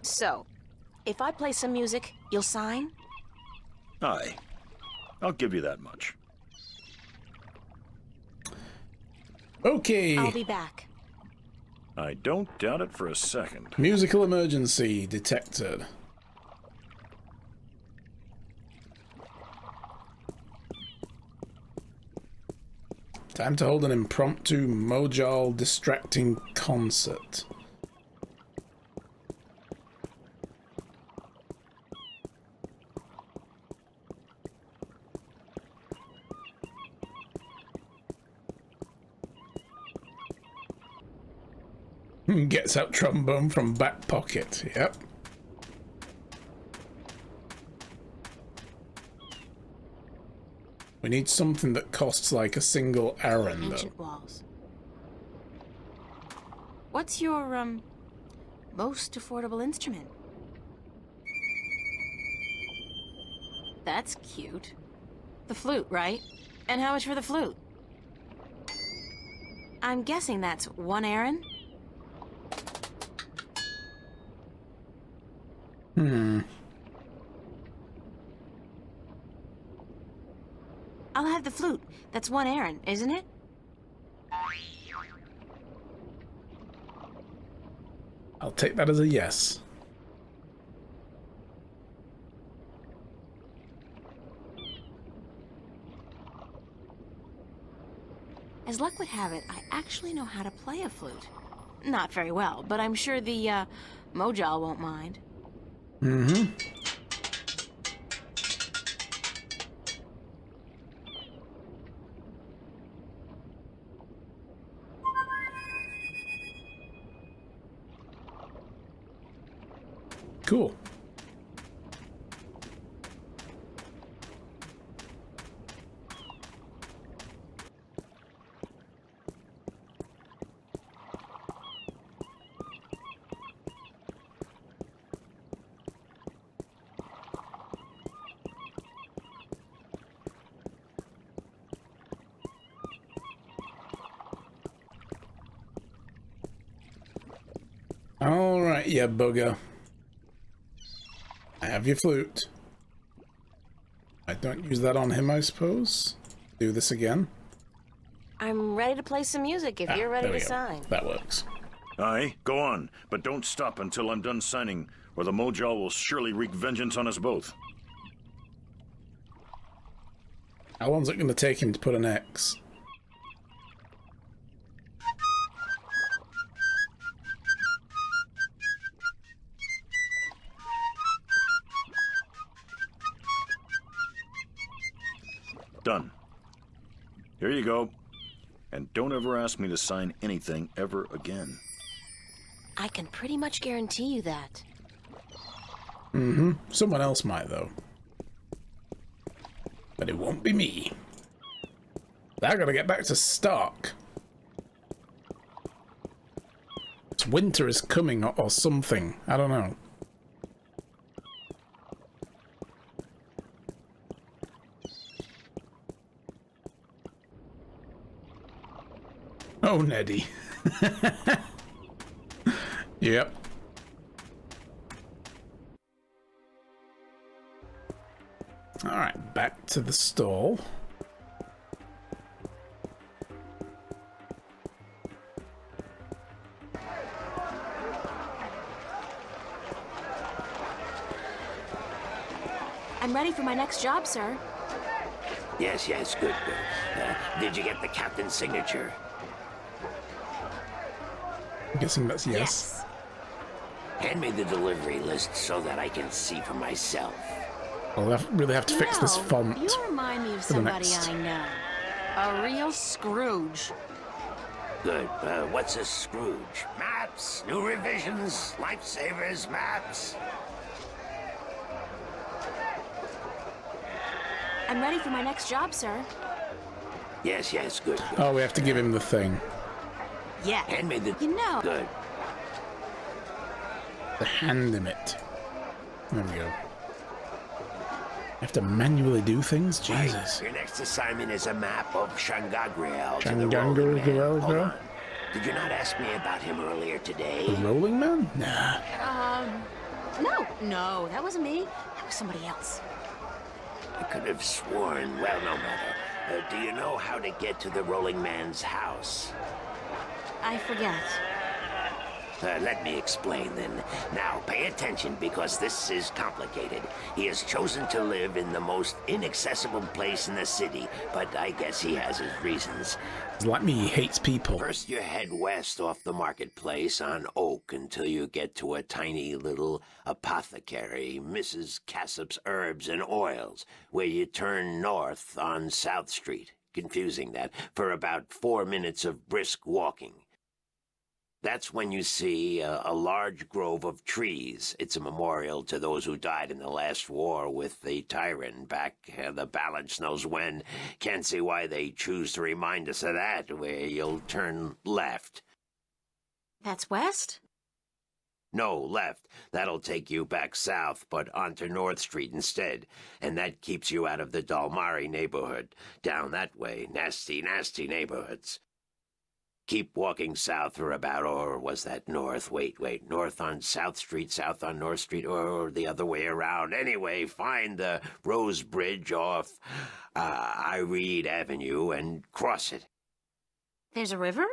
So, if I play some music, you'll sign? Aye, I'll give you that much. Okay. I'll be back. I don't doubt it for a second. Musical emergency detected. Time to hold an impromptu Mojal distracting concert. Gets out trombone from back pocket. Yep. We need something that costs like a single Aaron, though. Ancient walls. What's your, most affordable instrument? That's cute. The flute, right? And how much for the flute? I'm guessing that's 1 Aaron? I'll have the flute. That's 1 Aaron, isn't it? I'll take that as a yes. As luck would have it, I actually know how to play a flute. Not very well, but I'm sure the, Mojal won't mind. Mm-hmm. Cool. All right, yeah, bugger. I have your flute. I don't use that on him, I suppose. Do this again. I'm ready to play some music if you're ready there we to go. sign. That works. Aye, go on, but don't stop until I'm done signing, or the Mojal will surely wreak vengeance on us both. How long's it going to take him to put an X? Done. Here you go. And don't ever ask me to sign anything ever again. I can pretty much guarantee you that. Mm-hmm. Someone else might, though. But it won't be me. I gotta get back to Stark. It's winter is coming or something. I don't know. Oh, Neddy. Yep. Alright, back to the stall. I'm ready for my next job, sir. Yes, good. Did you get the captain's signature? I'm guessing that's yes. Yes. Hand me the delivery list so that I can see for myself. I'll really have to fix this font. You remind me of for the somebody next. I know. A real Scrooge. Good. What's a Scrooge? Matt! maps, new revisions, lifesavers, maps. I'm ready for my next job, sir. Yes, yes, good. Oh, we have to give him the thing. Yeah. Hand me the... You know. Good. The hand him it. There we go. You have to manually do things? Jesus. Your next assignment is a map of Shangagriel. Shangagriel? Hold on. Did you not ask me about him earlier today? The Rolling Man? Nah. No, that wasn't me. That was somebody else. I could have sworn. Well, no matter. Do you know how to get to the Rolling Man's house? I forget. Let me explain then. Now, pay attention because this is complicated. He has chosen to live in the most inaccessible place in the city, but I guess he has his reasons. It's like me, he hates people. First, you head west off the marketplace on Oak until you get to a tiny little apothecary, Mrs. Cassop's Herbs and Oils, where you turn north on South Street. Confusing that, for about 4 minutes of brisk walking. That's when you see a large grove of trees. It's a memorial to those who died in the last war with the Tyrant back the balance knows when. Can't see why they choose to remind us of that, where you'll turn left. That's west? No, left. That'll take you back south, but onto North Street instead. And that keeps you out of the Dalmari neighborhood. Down that way, nasty, nasty neighborhoods. Keep walking south for about, or was that north? Wait, north on South Street, south on North Street, or the other way around. Anyway, find the Rose Bridge off Iread Avenue and cross it. There's a river?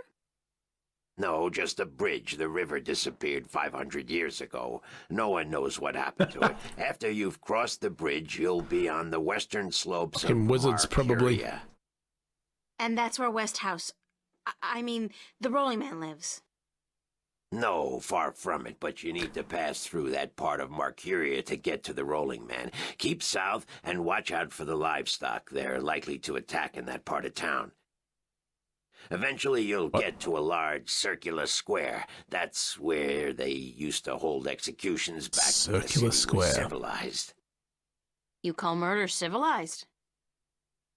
No, just a bridge. The river disappeared 500 years ago. No one knows what happened to it. After you've crossed the bridge, you'll be on the western slopes of wizards, probably. Marcuria. And that's where West House... I mean, the Rolling Man lives. No, far from it, but you need to pass through that part of Marcuria to get to the Rolling Man. Keep south and watch out for the livestock. They're likely to attack in that part of town. Eventually you'll get to a large circular square. That's where they used to hold executions back when the city was civilized. You call murder civilized?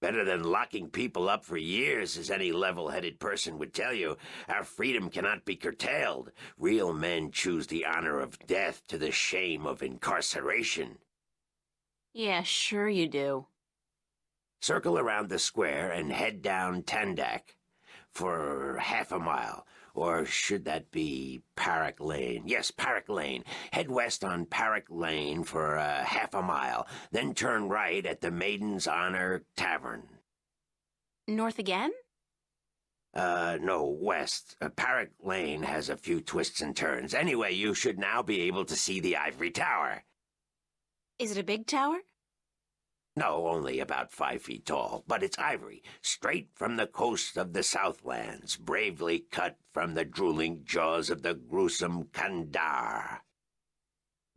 Better than locking people up for years, as any level-headed person would tell you. Our freedom cannot be curtailed. Real men choose the honor of death to the shame of incarceration. Yeah, sure you do. Circle around the square and head down Tandak for half a mile. Or should that be Parrock Lane? Yes, Parrock Lane. Head west on Parrock Lane for half a mile. Then turn right at the Maiden's Honor Tavern. North again? No, west. Parrock Lane has a few twists and turns. Anyway, you should now be able to see the Ivory Tower. Is it a big tower? No, only about 5 feet tall, but it's ivory, straight from the coast of the Southlands, bravely cut from the drooling jaws of the gruesome Kandar.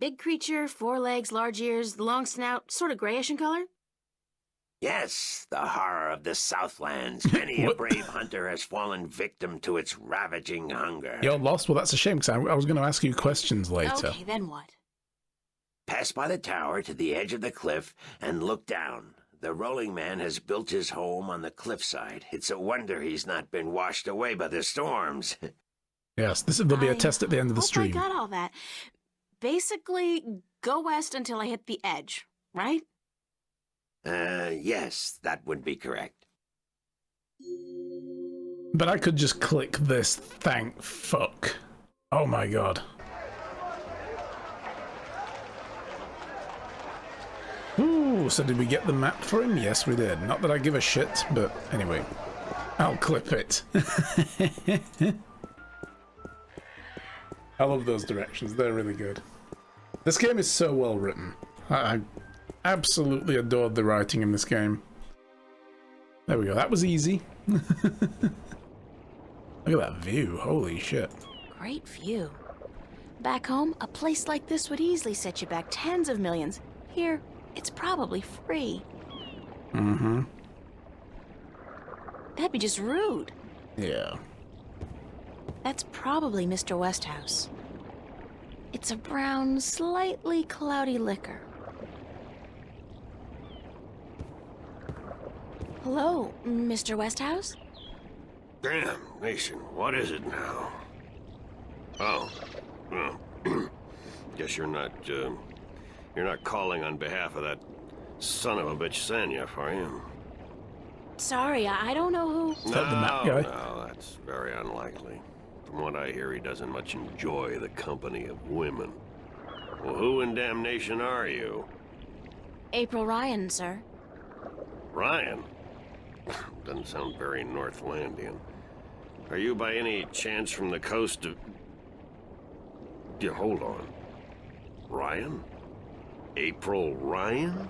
Big creature, 4 legs, large ears, long snout, sort of grayish in color? Yes, the horror of the Southlands. Many a brave hunter has fallen victim to its ravaging hunger. You're lost? Well, that's a shame, because I was going to ask you questions later. Okay, then what? Pass by the tower to the edge of the cliff and look down. The Rolling Man has built his home on the cliffside. It's a wonder he's not been washed away by the storms. Yes, there'll be a test at the end of the stream. I got all that. Basically, go west until I hit the edge, right? Yes, that would be correct. But I could just click this, thank fuck. Oh my god. Ooh, so did we get the map for him? Yes, we did. Not that I give a shit, but anyway. I'll clip it. I love those directions. They're really good. This game is so well written. I absolutely adored the writing in this game. There we go. That was easy. Look at that view. Holy shit. Great view. Back home, a place like this would easily set you back tens of millions. Here, it's probably free. Mm-hmm. That'd be just rude. Yeah. That's probably Mr. Westhouse. It's a brown, slightly cloudy liquor. Hello, Mr. Westhouse? Damn, Nation, what is it now? Oh, well, guess you're not calling on behalf of that son of a bitch Sanyef, are you? Sorry, I don't know who... Is that the map guy? No, that's very unlikely. From what I hear, he doesn't much enjoy the company of women. Well, who in damnation are you? April Ryan, sir. Ryan? Doesn't sound very Northlandian. Are you by any chance from the coast of... Yeah, hold on. Ryan? April Ryan?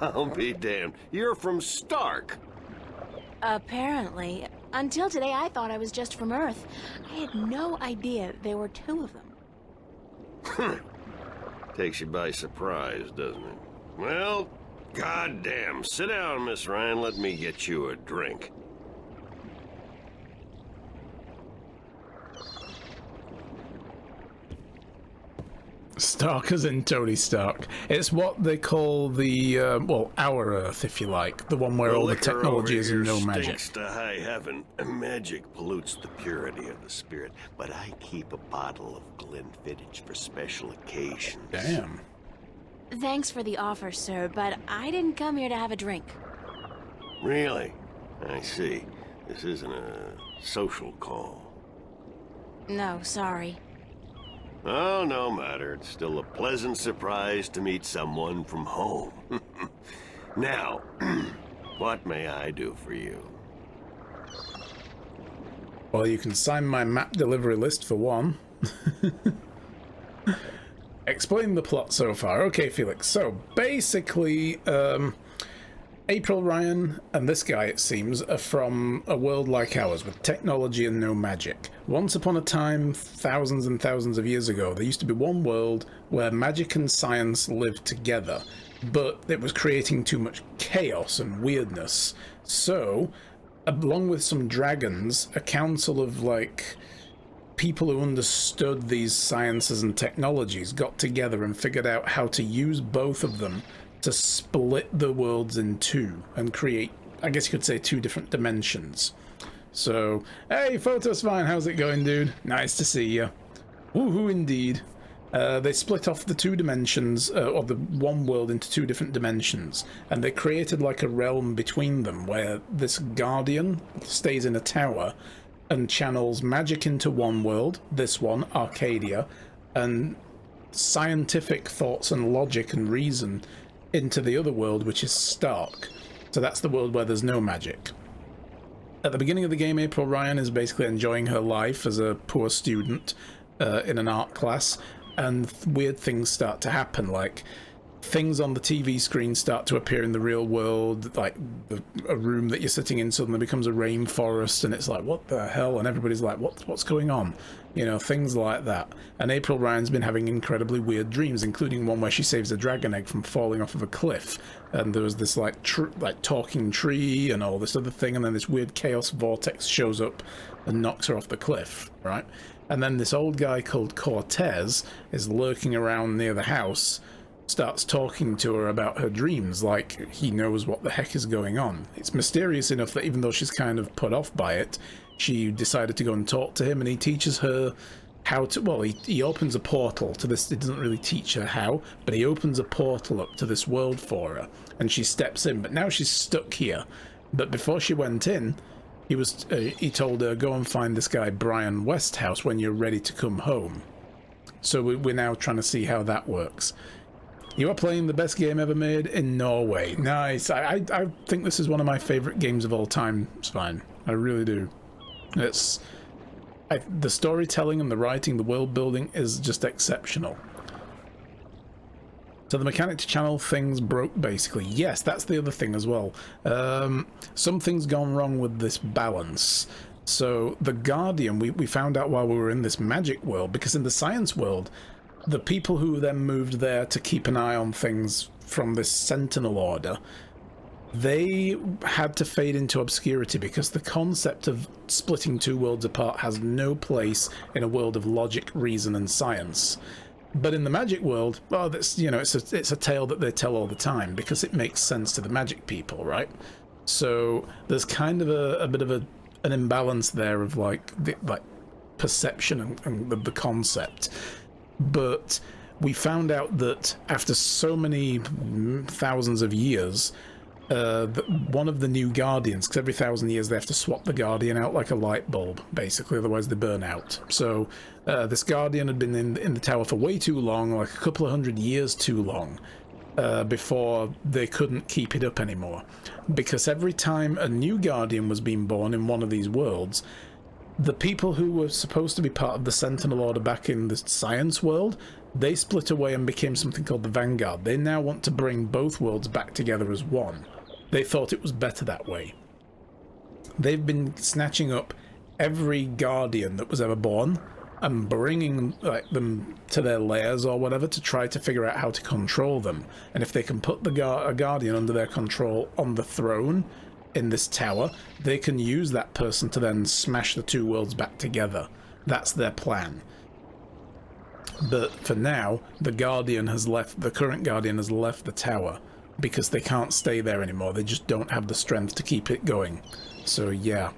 I'll be damned. You're from Stark. Apparently. Until today, I thought I was just from Earth. I had no idea there were two of them. Takes you by surprise, doesn't it? Well, goddamn. Sit down, Miss Ryan. Let me get you a drink. Stark as in Tony Stark. It's what they call the, well, our Earth, if you like. The one where all the liquor technology over is and here no magic. stinks to high heaven. Magic pollutes the purity of the spirit, but I keep a bottle of Glenfiddich for special occasions. Damn. Thanks for the offer, sir, but I didn't come here to have a drink. Really? I see. This isn't a social call. No, sorry. Oh, no matter. It's still a pleasant surprise to meet someone from home. Now, what may I do for you? Well, you can sign my map delivery list for one. Explain the plot so far. Okay, Felix. So, basically, April Ryan and this guy, it seems, are from a world like ours with technology and no magic. Once upon a time, thousands and thousands of years ago, there used to be one world where magic and science lived together, but it was creating too much chaos and weirdness. So, along with some dragons, a council of, like, people who understood these sciences and technologies got together and figured out how to use both of them to split the worlds in two and create, I guess you could say, two different dimensions. So, hey, Photosvine, how's it going, dude? Nice to see you. Woohoo, indeed. They split off the two dimensions, or the one world into two different dimensions, and they created like a realm between them where this guardian stays in a tower and channels magic into one world, this one, Arcadia, and scientific thoughts and logic and reason into the other world, which is Stark. So that's the world where there's no magic. At the beginning of the game, April Ryan is basically enjoying her life as a poor student in an art class, and weird things start to happen, like things on the TV screen start to appear in the real world, like a room that you're sitting in suddenly becomes a rainforest, and it's like, what the hell? And everybody's like, what's going on? You know, things like that. And April Ryan's been having incredibly weird dreams, including one where she saves a dragon egg from falling off of a cliff, and there was this like talking tree and all this other thing, and then this weird chaos vortex shows up and knocks her off the cliff, right? And then this old guy called Cortez is lurking around near the house, starts talking to her about her dreams, like he knows what the heck is going on. It's mysterious enough that even though she's kind of put off by it, she decided to go and talk to him, and he teaches her how to, well, he opens a portal to this. It doesn't really teach her how, but he opens a portal up to this world for her, and she steps in, but now she's stuck here. But before she went in, he told her, go and find this guy Brian Westhouse when you're ready to come home. So we're now trying to see how that works. You are playing the best game ever made in Norway. Nice. I think this is one of my favorite games of all time, Svein. I really do. The storytelling and the writing, the world building is just exceptional. So the mechanic to channel things broke, basically. Yes, that's the other thing as well. Something's gone wrong with this balance. So the Guardian, we found out while we were in this magic world, because in the science world, the people who then moved there to keep an eye on things from this Sentinel Order they had to fade into obscurity because the concept of splitting two worlds apart has no place in a world of logic, reason, and science. But in the magic world, well, that's, you know, it's a tale that they tell all the time because it makes sense to the magic people, right? So there's kind of a bit of an imbalance there of like perception and the concept. But we found out that after so many thousands of years, that one of the new Guardians, because every 1,000 years they have to swap the Guardian out like a light bulb, basically, otherwise they burn out. So this Guardian had been in the tower for way too long, like a couple of 100 years too long, before they couldn't keep it up anymore. Because every time a new Guardian was being born in one of these worlds, the people who were supposed to be part of the Sentinel Order back in the science world, they split away and became something called the Vanguard. They now want to bring both worlds back together as one. They thought it was better that way. They've been snatching up every Guardian that was ever born and bringing them to their lairs or whatever to try to figure out how to control them. And if they can put a Guardian under their control on the throne in this tower, they can use that person to then smash the two worlds back together. That's their plan. But for now, the current Guardian has left the tower because they can't stay there anymore. They just don't have the strength to keep it going. So yeah.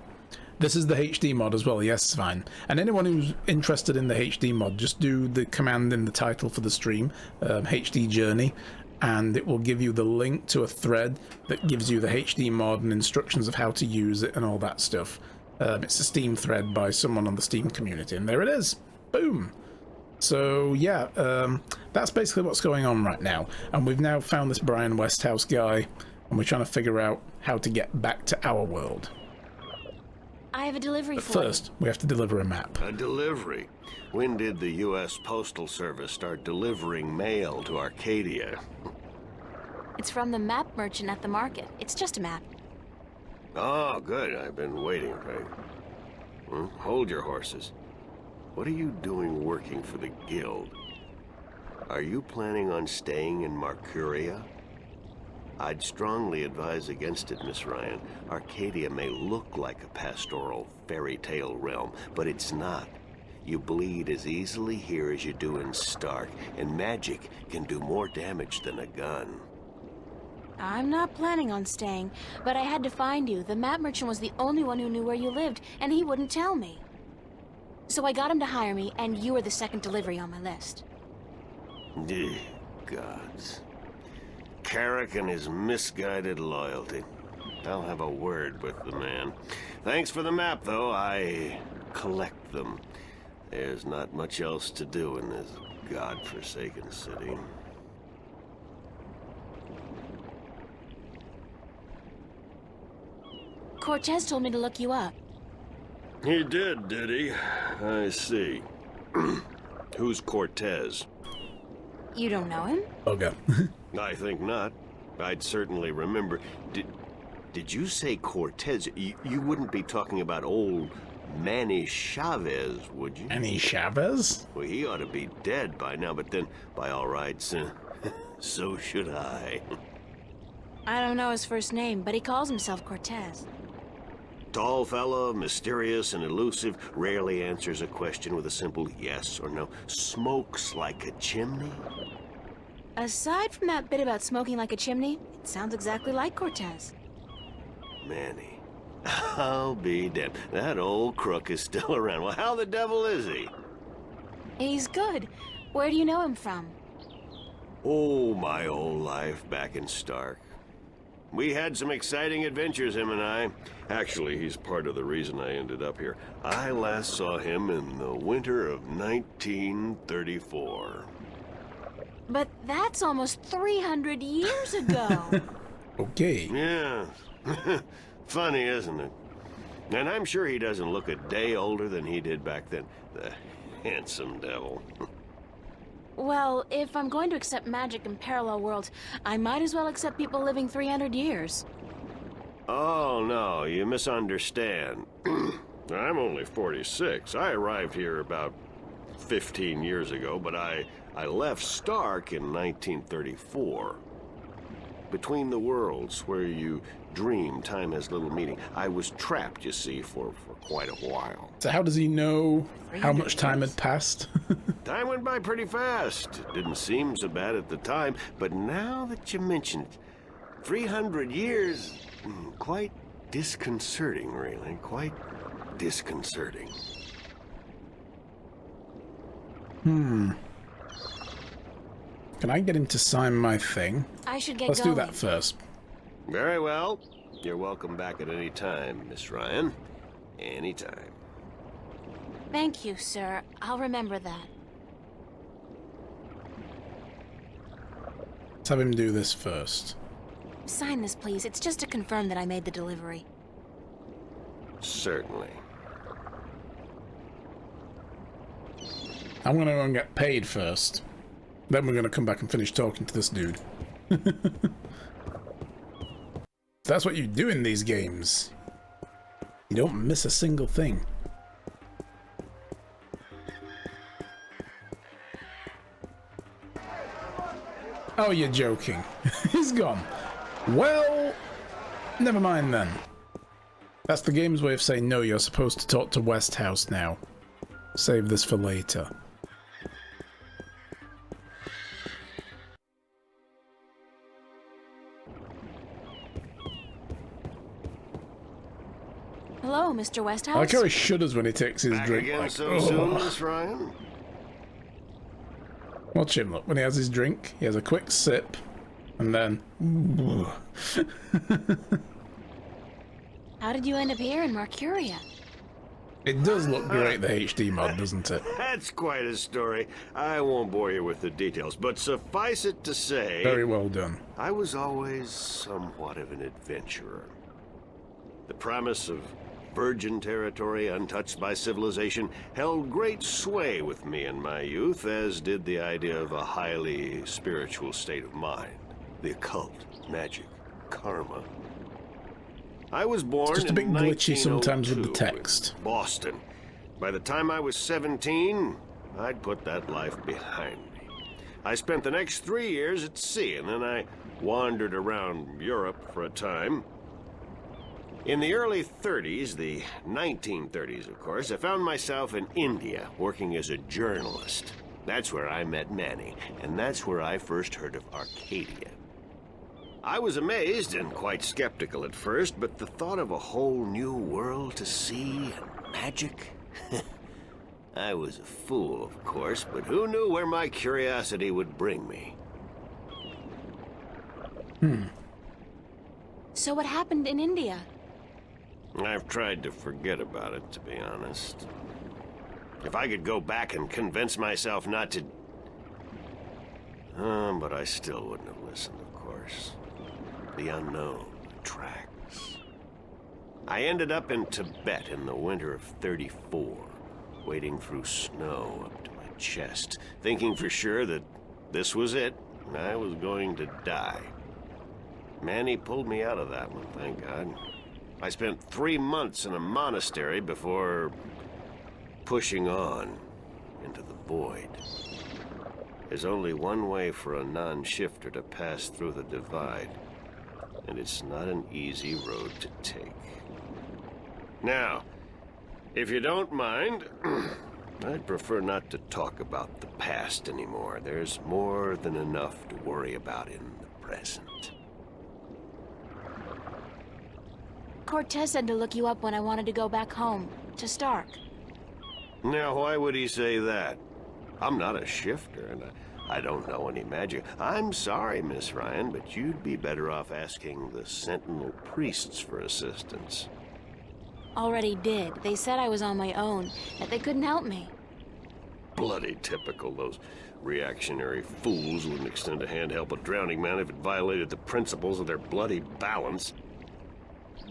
This is the HD mod as well, yes, fine. And anyone who's interested in the HD mod, just do the command in the title for the stream, HD Journey, and it will give you the link to a thread that gives you the HD mod and instructions of how to use it and all that stuff. It's a Steam thread by someone on the Steam community, and there it is. Boom! So yeah, that's basically what's going on right now. And we've now found this Brian Westhouse guy, and we're trying to figure out how to get back to our world. I have a delivery But for you. first, we have to deliver a map. A delivery? When did the U.S. Postal Service start delivering mail to Arcadia? It's from the map merchant at the market. It's just a map. Oh, good. I've been waiting, right? Hold your horses. What are you doing working for the Guild? Are you planning on staying in Marcuria? I'd strongly advise against it, Miss Ryan. Arcadia may look like a pastoral fairy tale realm, but it's not. You bleed as easily here as you do in Stark, and magic can do more damage than a gun. I'm not planning on staying, but I had to find you. The map merchant was the only one who knew where you lived, and he wouldn't tell me. So I got him to hire me, and you were the second delivery on my list. Gods. Carrick and his misguided loyalty. I'll have a word with the man. Thanks for the map, though. I collect them. There's not much else to do in this godforsaken city. Cortez told me to look you up. He did he? I see. Who's Cortez? You don't know him? Okay. I think not. I'd certainly remember. Did you say Cortez? You wouldn't be talking about old Manny Chavez, would you? Manny Chavez? Well, he ought to be dead by now, but then, by all rights, so should I. I don't know his first name, but he calls himself Cortez. Tall fellow, mysterious and elusive, rarely answers a question with a simple yes or no. Smokes like a chimney. Aside from that bit about smoking like a chimney, it sounds exactly like Cortez. Manny. I'll be damned. That old crook is still around. Well, how the devil is he? He's good. Where do you know him from? Oh, my old life back in Stark. We had some exciting adventures, him and I. Actually, he's part of the reason I ended up here. I last saw him in the winter of 1934. But that's almost 300 years ago. Okay. Yeah. Funny, isn't it? And I'm sure he doesn't look a day older than he did back then. The handsome devil. Well, if I'm going to accept magic in parallel worlds, I might as well accept people living 300 years. Oh, no, you misunderstand. I'm only 46. I arrived here about 15 years ago, but I left Stark in 1934. between the worlds, where you dream time has little meaning. I was trapped, you see, for quite a while. So how does he know how much time had passed? Time went by pretty fast. It didn't seem so bad at the time, but now that you mention it, 300 years, quite disconcerting, really. Quite disconcerting. Can I get him to sign my thing? I should get Let's going. do that first. Very well. You're welcome back at any time, Miss Ryan. Anytime. Thank you, sir. I'll remember that. Let's have him do this first. Sign this, please. It's just to confirm that I made the delivery. Certainly. I'm gonna go and get paid first. Then we're gonna come back and finish talking to this dude. That's what you do in these games. You don't miss a single thing. Oh, you're joking. He's gone. Well, never mind then. That's the game's way of saying no, you're supposed to talk to Westhouse now. Save this for later. Hello, Mr. Westhouse. I like how he shudders when he takes his Back drink. again Like, so "Oh." soon, Miss Ryan? Watch him, look. When he has his drink, he has a quick sip, and then... How did you end up here in Mercuria? It does look great, the HD mod, doesn't it? That's quite a story. I won't bore you with the details, but suffice it to say... Very well done. I was always somewhat of an adventurer. The promise of virgin territory untouched by civilization held great sway with me in my youth, as did the idea of a highly spiritual state of mind. The occult, magic, karma. I was born It's just a bit in glitchy sometimes with the 1902 in text. Boston. By the time I was 17, I'd put that life behind me. I spent the next 3 years at sea, and then I wandered around Europe for a time. In the early 30s, the 1930s, of course, I found myself in India working as a journalist. That's where I met Manny, and that's where I first heard of Arcadia. I was amazed and quite skeptical at first, but the thought of a whole new world to see and magic... I was a fool, of course, but who knew where my curiosity would bring me? So what happened in India? I've tried to forget about it, to be honest. If I could go back and convince myself not to... but I still wouldn't have listened, of course. The unknown attracts. I ended up in Tibet in the winter of '34, wading through snow up to my chest, thinking for sure that this was it, and I was going to die. Manny pulled me out of that one, thank God. I spent 3 months in a monastery before pushing on into the void. There's only one way for a non-shifter to pass through the divide, and it's not an easy road to take. Now, if you don't mind, I'd prefer not to talk about the past anymore. There's more than enough to worry about in the present. Cortez said to look you up when I wanted to go back home, to Stark. Now, why would he say that? I'm not a shifter, and I don't know any magic. I'm sorry, Miss Ryan, but you'd be better off asking the Sentinel priests for assistance. Already did. They said I was on my own, that they couldn't help me. Bloody typical. Those reactionary fools wouldn't extend a hand to help a drowning man if it violated the principles of their bloody balance.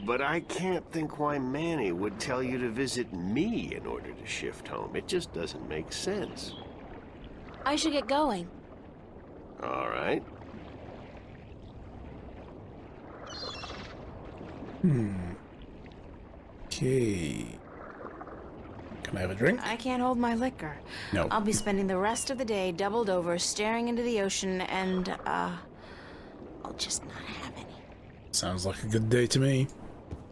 But I can't think why Manny would tell you to visit me in order to shift home. It just doesn't make sense. I should get going. All right. Okay. Can I have a drink? I can't hold my liquor. No. I'll be spending the rest of the day doubled over, staring into the ocean and, I'll just not have any. Sounds like a good day to me.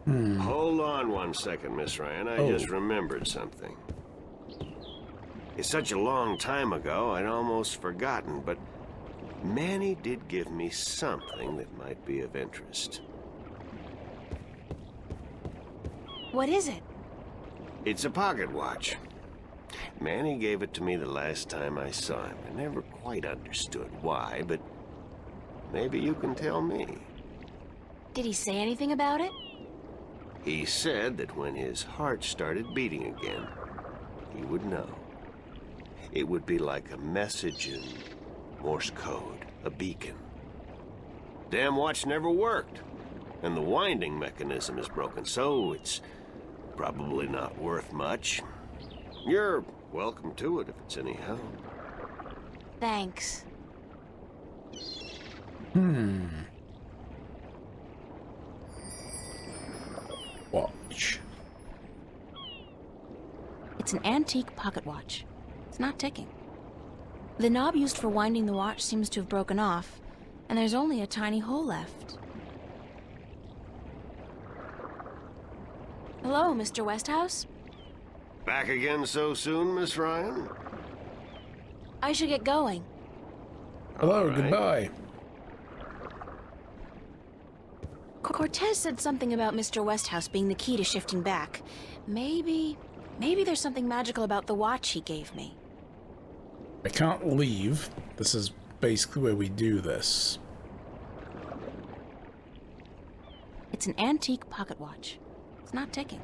Hold on one second, Miss Ryan. I just remembered something. It's such a long time ago, I'd almost forgotten, but Manny did give me something that might be of interest. What is it? It's a pocket watch. Manny gave it to me the last time I saw him. I never quite understood why, but maybe you can tell me. Did he say anything about it? He said that when his heart started beating again, he would know. It would be like a message in Morse code, a beacon. Damn watch never worked, and the winding mechanism is broken, so it's probably not worth much. You're welcome to it if it's any help. Thanks. Watch. It's an antique pocket watch. It's not ticking. The knob used for winding the watch seems to have broken off, and there's only a tiny hole left. Hello, Mr. Westhouse? Back again so soon, Miss Ryan? I should get going. Hello, right. goodbye. Cortez said something about Mr. Westhouse being the key to shifting back. Maybe there's something magical about the watch he gave me. I can't leave. This is basically where we do this. It's an antique pocket watch. It's not ticking.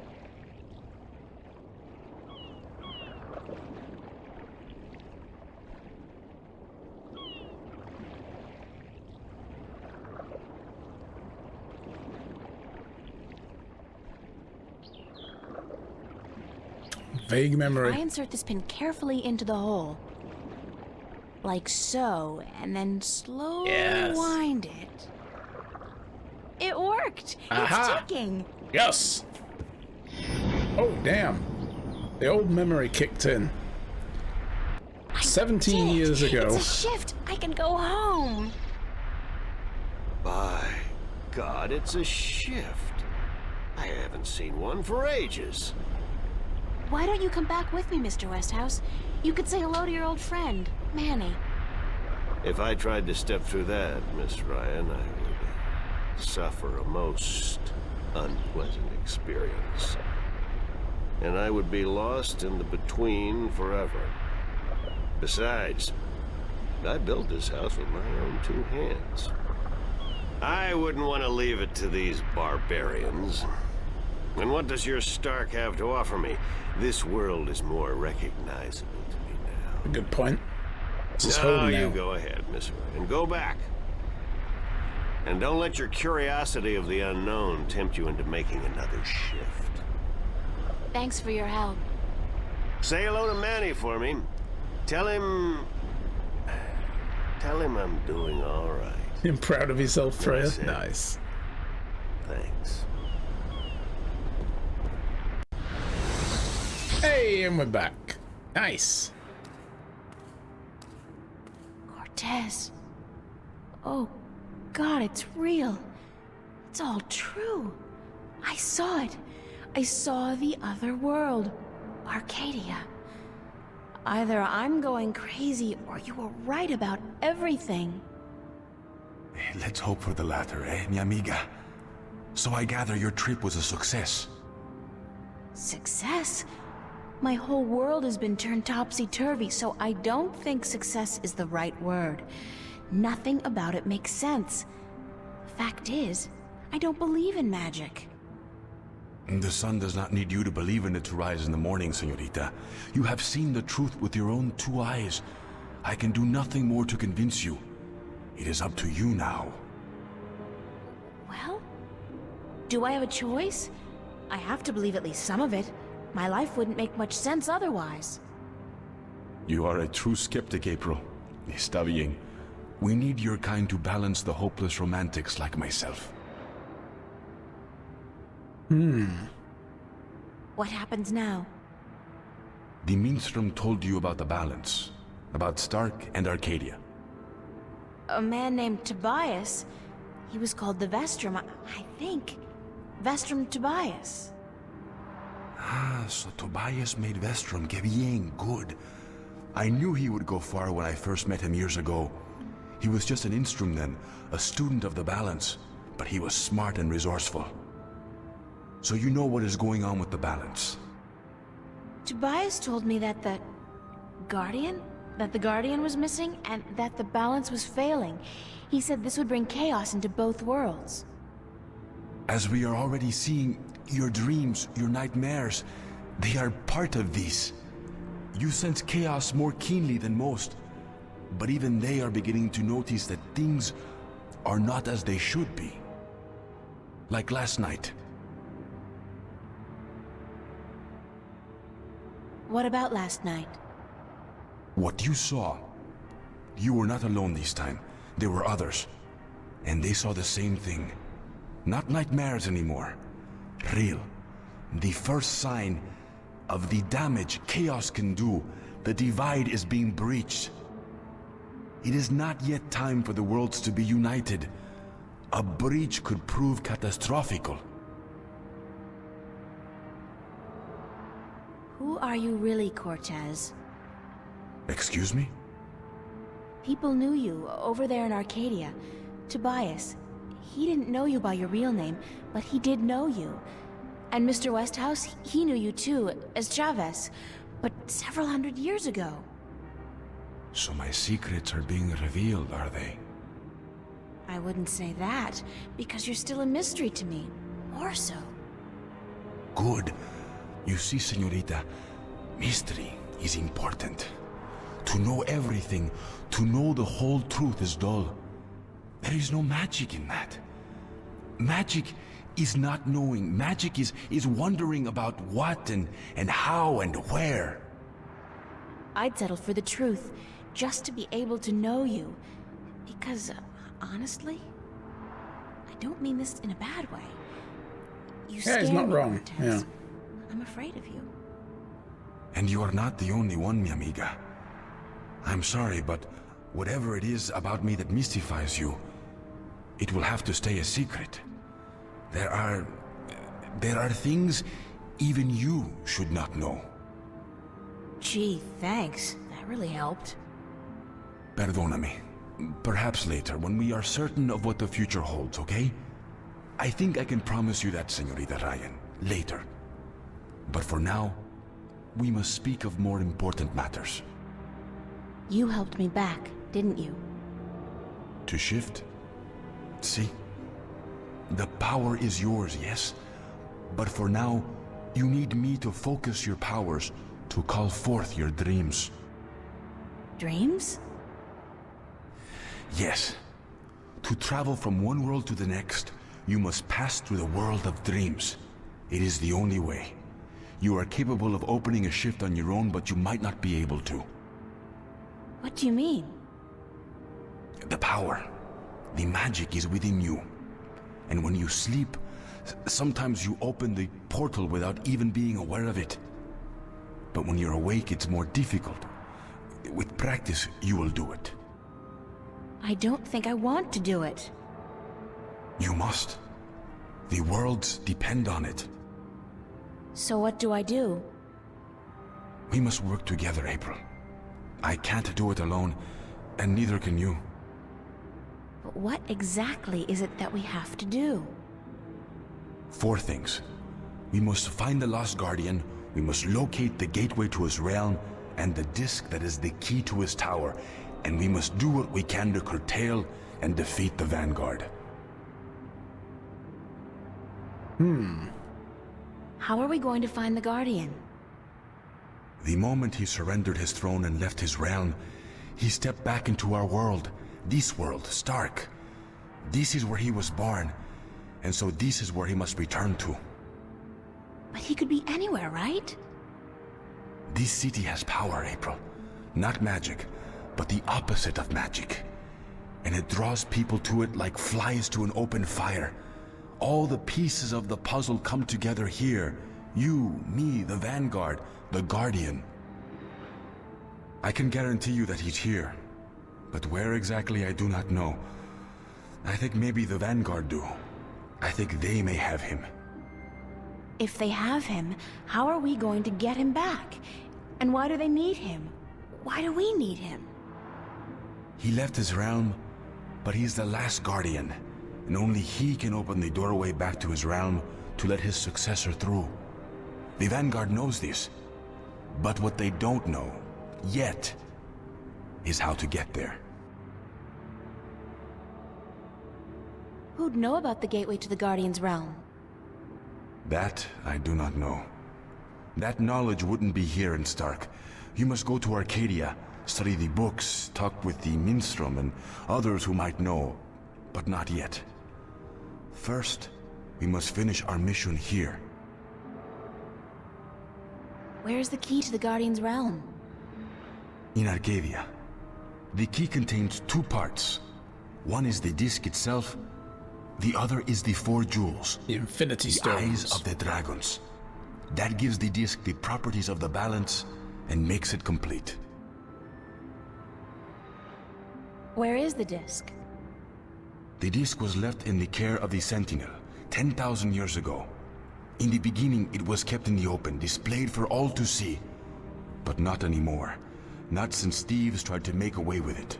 Vague memory. I insert this pin carefully into the hole. Like so, and then slowly wind it. It worked! Aha. It's ticking! Yes! Oh, damn. The old memory kicked in. 17 Did. years ago. It's a shift! I can go home! By God, it's a shift. I haven't seen one for ages. Why don't you come back with me, Mr. Westhouse? You could say hello to your old friend, Manny. If I tried to step through that, Miss Ryan, I would suffer a most unpleasant experience. And I would be lost in the between forever. Besides, I built this house with my own two hands. I wouldn't want to leave it to these barbarians. And what does your Stark have to offer me? This world is more recognizable to me now. Good point. This is No, home now. you go ahead, Miss Ryan. Go back. And don't let your curiosity of the unknown tempt you into making another shift. Thanks for your help. Say hello to Manny for me. Tell him I'm doing all right. You're proud of yourself, Freya? That's it. Nice. Thanks. Hey, and we're back. Nice. Cortez. Oh, God, it's real. It's all true. I saw it. I saw the other world. Arcadia. Either I'm going crazy or you were right about everything. Let's hope for the latter, mi amiga? So I gather your trip was a success. Success? My whole world has been turned topsy-turvy, so I don't think success is the right word. Nothing about it makes sense. Fact is, I don't believe in magic. The sun does not need you to believe in it to rise in the morning, señorita. You have seen the truth with your own two eyes. I can do nothing more to convince you. It is up to you now. Well, do I have a choice? I have to believe at least some of it. My life wouldn't make much sense otherwise. You are a true skeptic, April. Está bien. We need your kind to balance the hopeless romantics like myself. What happens now? The minstrel told you about the balance, about Stark and Arcadia. A man named Tobias. He was called the Vestrum, I think. Vestrum Tobias. Ah, so Tobias made Vestrum que bien good. I knew he would go far when I first met him years ago. He was just an instrument then, a student of the balance, but he was smart and resourceful. So you know what is going on with the balance. Tobias told me that the Guardian was missing, and that the balance was failing. He said this would bring chaos into both worlds. As we are already seeing, your dreams, your nightmares, they are part of these. You sense chaos more keenly than most, but even they are beginning to notice that things are not as they should be. Like last night. What about last night? What you saw, you were not alone this time. There were others, and they saw the same thing. Not nightmares anymore. Real. The first sign of the damage chaos can do. The divide is being breached. It is not yet time for the worlds to be united. A breach could prove catastrophical. Who are you really, Cortez? Excuse me? People knew you over there in Arcadia. Tobias. He didn't know you by your real name, but he did know you. And Mr. Westhouse, he knew you too, as Chavez, but several hundred years ago. So my secrets are being revealed, are they? I wouldn't say that, because you're still a mystery to me. More so. Good. You see, señorita, mystery is important. To know everything, to know the whole truth is dull. There is no magic in that. Magic is not knowing. Magic is wondering about what and how and where. I'd settle for the truth, just to be able to know you. Because, honestly, I don't mean this in a bad way. You Yeah, he's scare not me, wrong. Cortez. Yeah. I'm afraid of you. And you are not the only one, mi amiga. I'm sorry, but whatever it is about me that mystifies you, it will have to stay a secret. There are things even you should not know. Gee, thanks. That really helped. Perdóname. Perhaps later, when we are certain of what the future holds, okay? I think I can promise you that, Señorita Ryan. Later. But for now, we must speak of more important matters. You helped me back, didn't you? To shift? See? The power is yours, yes? But for now, you need me to focus your powers to call forth your dreams. Dreams? Yes. To travel from one world to the next, you must pass through the world of dreams. It is the only way. You are capable of opening a shift on your own, but you might not be able to. What do you mean? The power, the magic is within you. And when you sleep, sometimes you open the portal without even being aware of it. But when you're awake, it's more difficult. With practice, you will do it. I don't think I want to do it. You must. The worlds depend on it. So what do I do? We must work together, April. I can't do it alone, and neither can you. But what exactly is it that we have to do? 4 things. We must find the Lost Guardian, we must locate the gateway to his realm, and the disc that is the key to his tower, and we must do what we can to curtail and defeat the Vanguard. How are we going to find the Guardian? The moment he surrendered his throne and left his realm, he stepped back into our world. This world, Stark. This is where he was born, and so this is where he must return to. But he could be anywhere, right? This city has power, April. Not magic, but the opposite of magic. And it draws people to it like flies to an open fire. All the pieces of the puzzle come together here. You, me, the Vanguard, the Guardian. I can guarantee you that he's here. But where exactly, I do not know. I think maybe the Vanguard do. I think they may have him. If they have him, how are we going to get him back? And why do they need him? Why do we need him? He left his realm, but he's the last Guardian, and only he can open the doorway back to his realm to let his successor through. The Vanguard knows this, but what they don't know, yet, is how to get there. Who'd know about the gateway to the Guardian's realm? That I do not know. That knowledge wouldn't be here in Stark. You must go to Arcadia, study the books, talk with the Minstrom and others who might know, but not yet. First, we must finish our mission here. Where's the key to the Guardian's realm? In Arcadia. The key contains two parts. One is the disc itself, the other is the 4 jewels. The Infinity The Stones. eyes of the dragons. That gives the disc the properties of the balance and makes it complete. Where is the disc? The disc was left in the care of the Sentinel 10,000 years ago. In the beginning, it was kept in the open, displayed for all to see. But not anymore. Not since thieves tried to make away with it.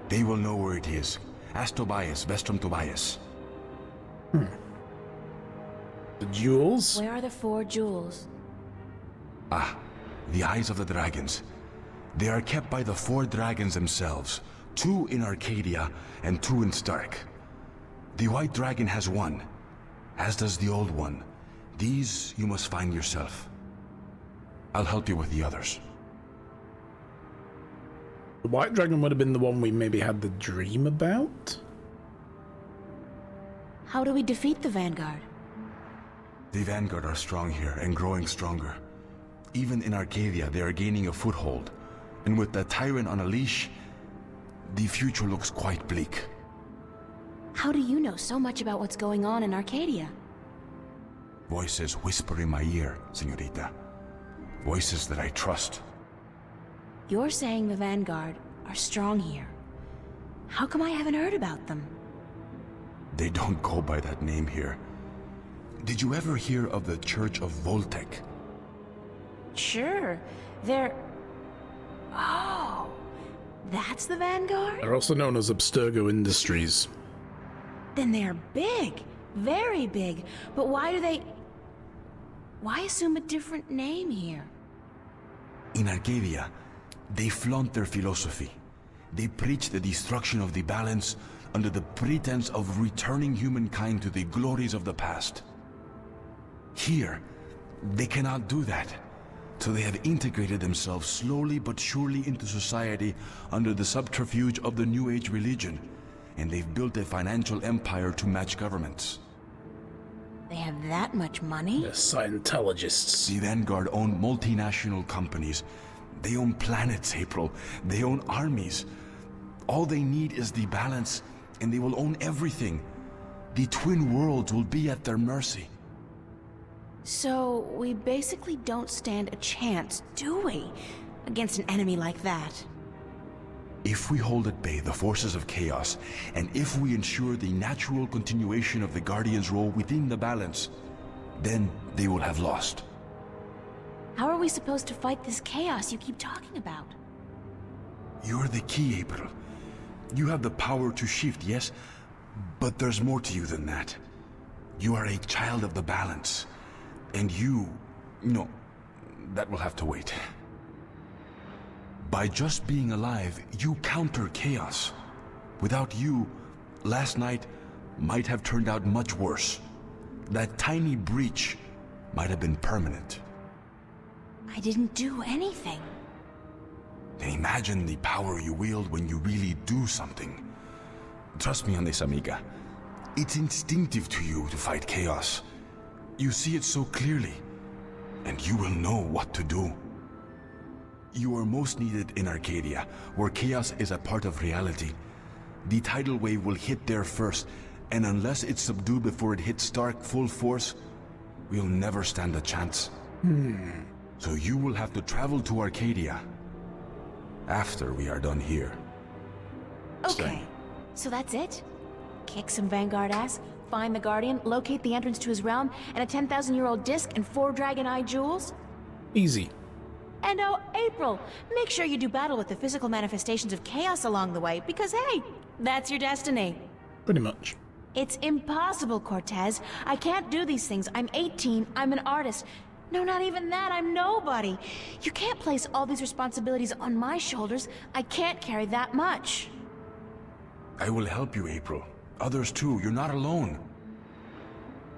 They will know where it is. Ask Tobias, Vestrum Tobias. The jewels? Where are the 4 jewels? Ah, the eyes of the dragons. They are kept by the 4 dragons themselves. 2 in Arcadia and 2 in Stark. The white dragon has 1, as does the old one. These you must find yourself. I'll help you with the others. The White Dragon would have been the one we maybe had the dream about? How do we defeat the Vanguard? The Vanguard are strong here and growing stronger. Even in Arcadia, they are gaining a foothold. And with the Tyrant on a leash, the future looks quite bleak. How do you know so much about what's going on in Arcadia? Voices whisper in my ear, señorita. Voices that I trust. You're saying the Vanguard are strong here. How come I haven't heard about them? They don't go by that name here. Did you ever hear of the Church of Voltec? Sure, they're... Oh, that's the Vanguard? They're also known as Abstergo Industries. Then they're big, very big. But why do they... Why assume a different name here? In Arcadia, they flaunt their philosophy. They preach the destruction of the balance under the pretense of returning humankind to the glories of the past. Here, they cannot do that. So they have integrated themselves slowly but surely into society under the subterfuge of the New Age religion. And they've built a financial empire to match governments. They have that much money? They're Scientologists. The Vanguard own multinational companies. They own planets, April. They own armies. All they need is the balance, and they will own everything. The twin worlds will be at their mercy. So, we basically don't stand a chance, do we? Against an enemy like that. If we hold at bay the forces of chaos, and if we ensure the natural continuation of the Guardian's role within the balance, then they will have lost. How are we supposed to fight this chaos you keep talking about? You're the key, April. You have the power to shift, yes? But there's more to you than that. You are a child of the balance. And you... No, that will have to wait. By just being alive, you counter chaos. Without you, last night might have turned out much worse. That tiny breach might have been permanent. I didn't do anything. Then imagine the power you wield when you really do something. Trust me on this, amiga. It's instinctive to you to fight chaos. You see it so clearly, and you will know what to do. You are most needed in Arcadia, where chaos is a part of reality. The tidal wave will hit there first, and unless it's subdued before it hits Stark full force, we'll never stand a chance. So you will have to travel to Arcadia after we are done here. Okay, so that's it? kick some Vanguard ass, find the Guardian, locate the entrance to his realm, and a 10,000-year-old disc and 4 Dragon Eye jewels? Easy. And oh, April, make sure you do battle with the physical manifestations of chaos along the way, because hey, that's your destiny. Pretty much. It's impossible, Cortez. I can't do these things. I'm 18, I'm an artist. No, not even that, I'm nobody. You can't place all these responsibilities on my shoulders. I can't carry that much. I will help you, April. Others too. You're not alone.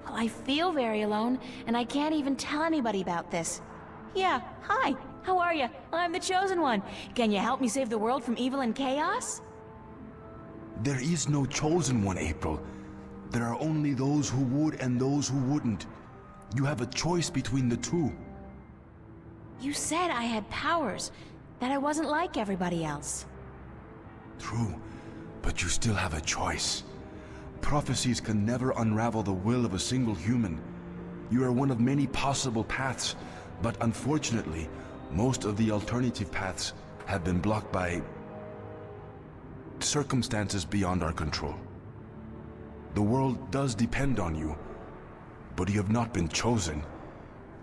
Well, I feel very alone, and I can't even tell anybody about this. Yeah, hi. How are you? I'm the Chosen One. Can you help me save the world from evil and chaos? There is no chosen one, April. There are only those who would and those who wouldn't. You have a choice between the two. You said I had powers, that I wasn't like everybody else. True, but you still have a choice. Prophecies can never unravel the will of a single human. You are one of many possible paths, but unfortunately, most of the alternative paths have been blocked by circumstances beyond our control. The world does depend on you, but you have not been chosen.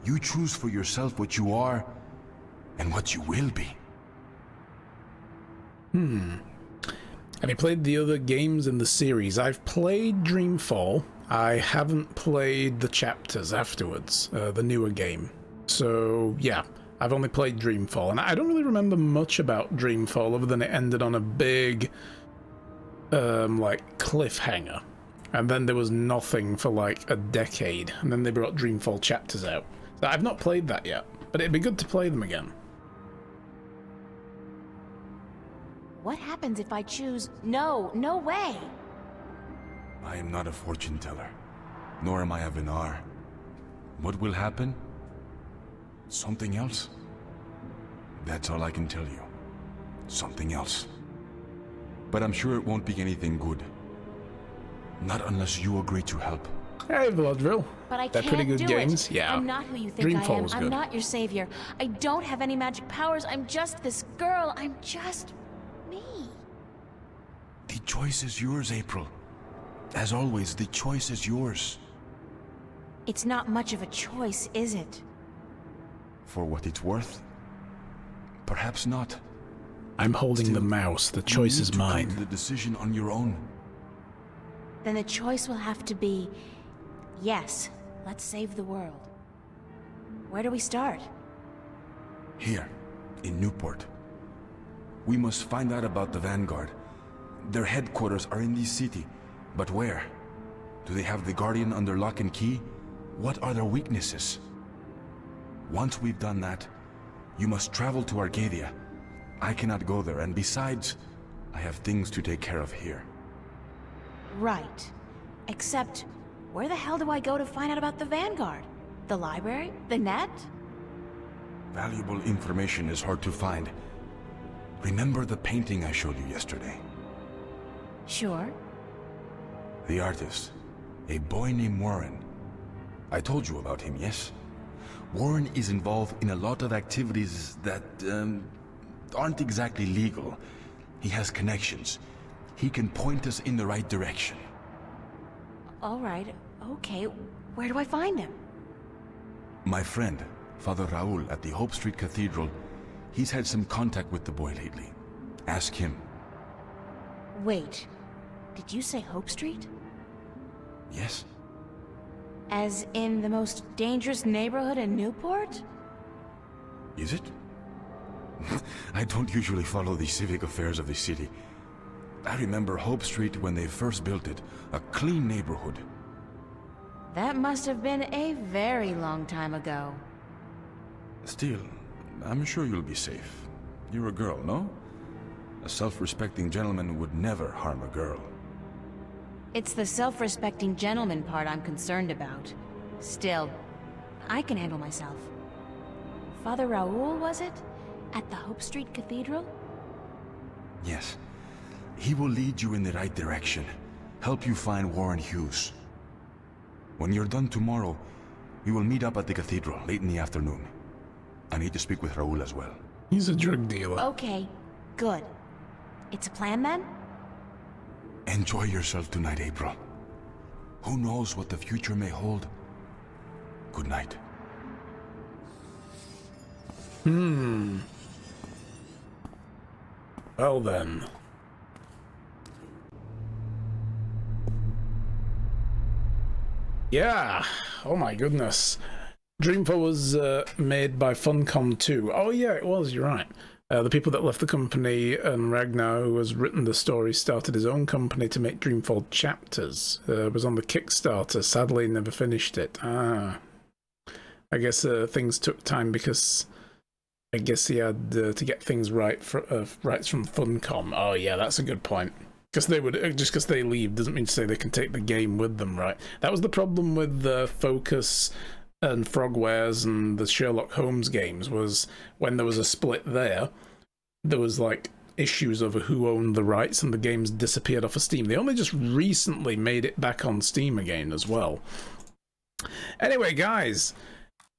You choose for yourself what you are and what you will be. Have you played the other games in the series? I've played Dreamfall. I haven't played the chapters afterwards, the newer game. So, yeah, I've only played Dreamfall, and I don't really remember much about Dreamfall other than it ended on a big, like, cliffhanger. And then there was nothing for, like, a decade, and then they brought Dreamfall chapters out. So I've not played that yet, but it'd be good to play them again. What happens if I choose no, no way? I am not a fortune teller, nor am I a Vinar. What will happen? Something else. That's all I can tell you. Something else. But I'm sure it won't be anything good. Not unless you agree to help. Hey, Vaudeville. But I They're can't pretty good do games. it. Yeah. I'm not who you think Dreamfall I am. was I'm good. not your savior. I don't have any magic powers. I'm just this girl. I'm just me. The choice is yours, April. As always, the choice is yours. It's not much of a choice, is it? For what it's worth? Perhaps not. I'm holding Still, the mouse. The You choice need is to come mine. to the decision on your own. Then the choice will have to be, yes, let's save the world. Where do we start? Here, in Newport. We must find out about the Vanguard. Their headquarters are in this city, but where? Do they have the Guardian under lock and key? What are their weaknesses? Once we've done that, you must travel to Arcadia. I cannot go there, and besides, I have things to take care of here. Right. Except, where the hell do I go to find out about the Vanguard? The library? The net? Valuable information is hard to find. Remember the painting I showed you yesterday? Sure. The artist, a boy named Warren. I told you about him, yes? Warren is involved in a lot of activities that, aren't exactly legal. He has connections. He can point us in the right direction. All right, okay. Where do I find him? My friend, Father Raul at the Hope Street Cathedral, he's had some contact with the boy lately. Ask him. Wait, did you say Hope Street? Yes? As in the most dangerous neighborhood in Newport? Is it? I don't usually follow the civic affairs of the city. I remember Hope Street when they first built it, a clean neighborhood. That must have been a very long time ago. Still, I'm sure you'll be safe. You're a girl, no? A self-respecting gentleman would never harm a girl. It's the self-respecting gentleman part I'm concerned about. Still, I can handle myself. Father Raul, was it? At the Hope Street Cathedral? Yes. He will lead you in the right direction, help you find Warren Hughes. When you're done tomorrow, we will meet up at the cathedral late in the afternoon. I need to speak with Raul as well. He's a drug dealer. Okay, good. It's a plan then? Enjoy yourself tonight, April. Who knows what the future may hold? Good night. Well then. Yeah. Oh my goodness. Dreamfall was made by Funcom 2. Oh yeah, it was, you're right. The people that left the company, and Ragnar, who has written the story, started his own company to make Dreamfall chapters. Was on the Kickstarter, sadly never finished it. I guess things took time because I guess he had to get things right for rights from Funcom. Oh yeah, that's a good point. Because they would, just because they leave doesn't mean to say they can take the game with them, right? That was the problem with Focus and Frogwares and the Sherlock Holmes games, was when there was a split there was like issues over who owned the rights and the games disappeared off of Steam. They only just recently made it back on Steam again as well. Anyway, guys,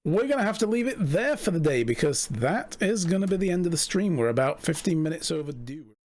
we're going to have to leave it there for the day because that is going to be the end of the stream. We're about 15 minutes overdue.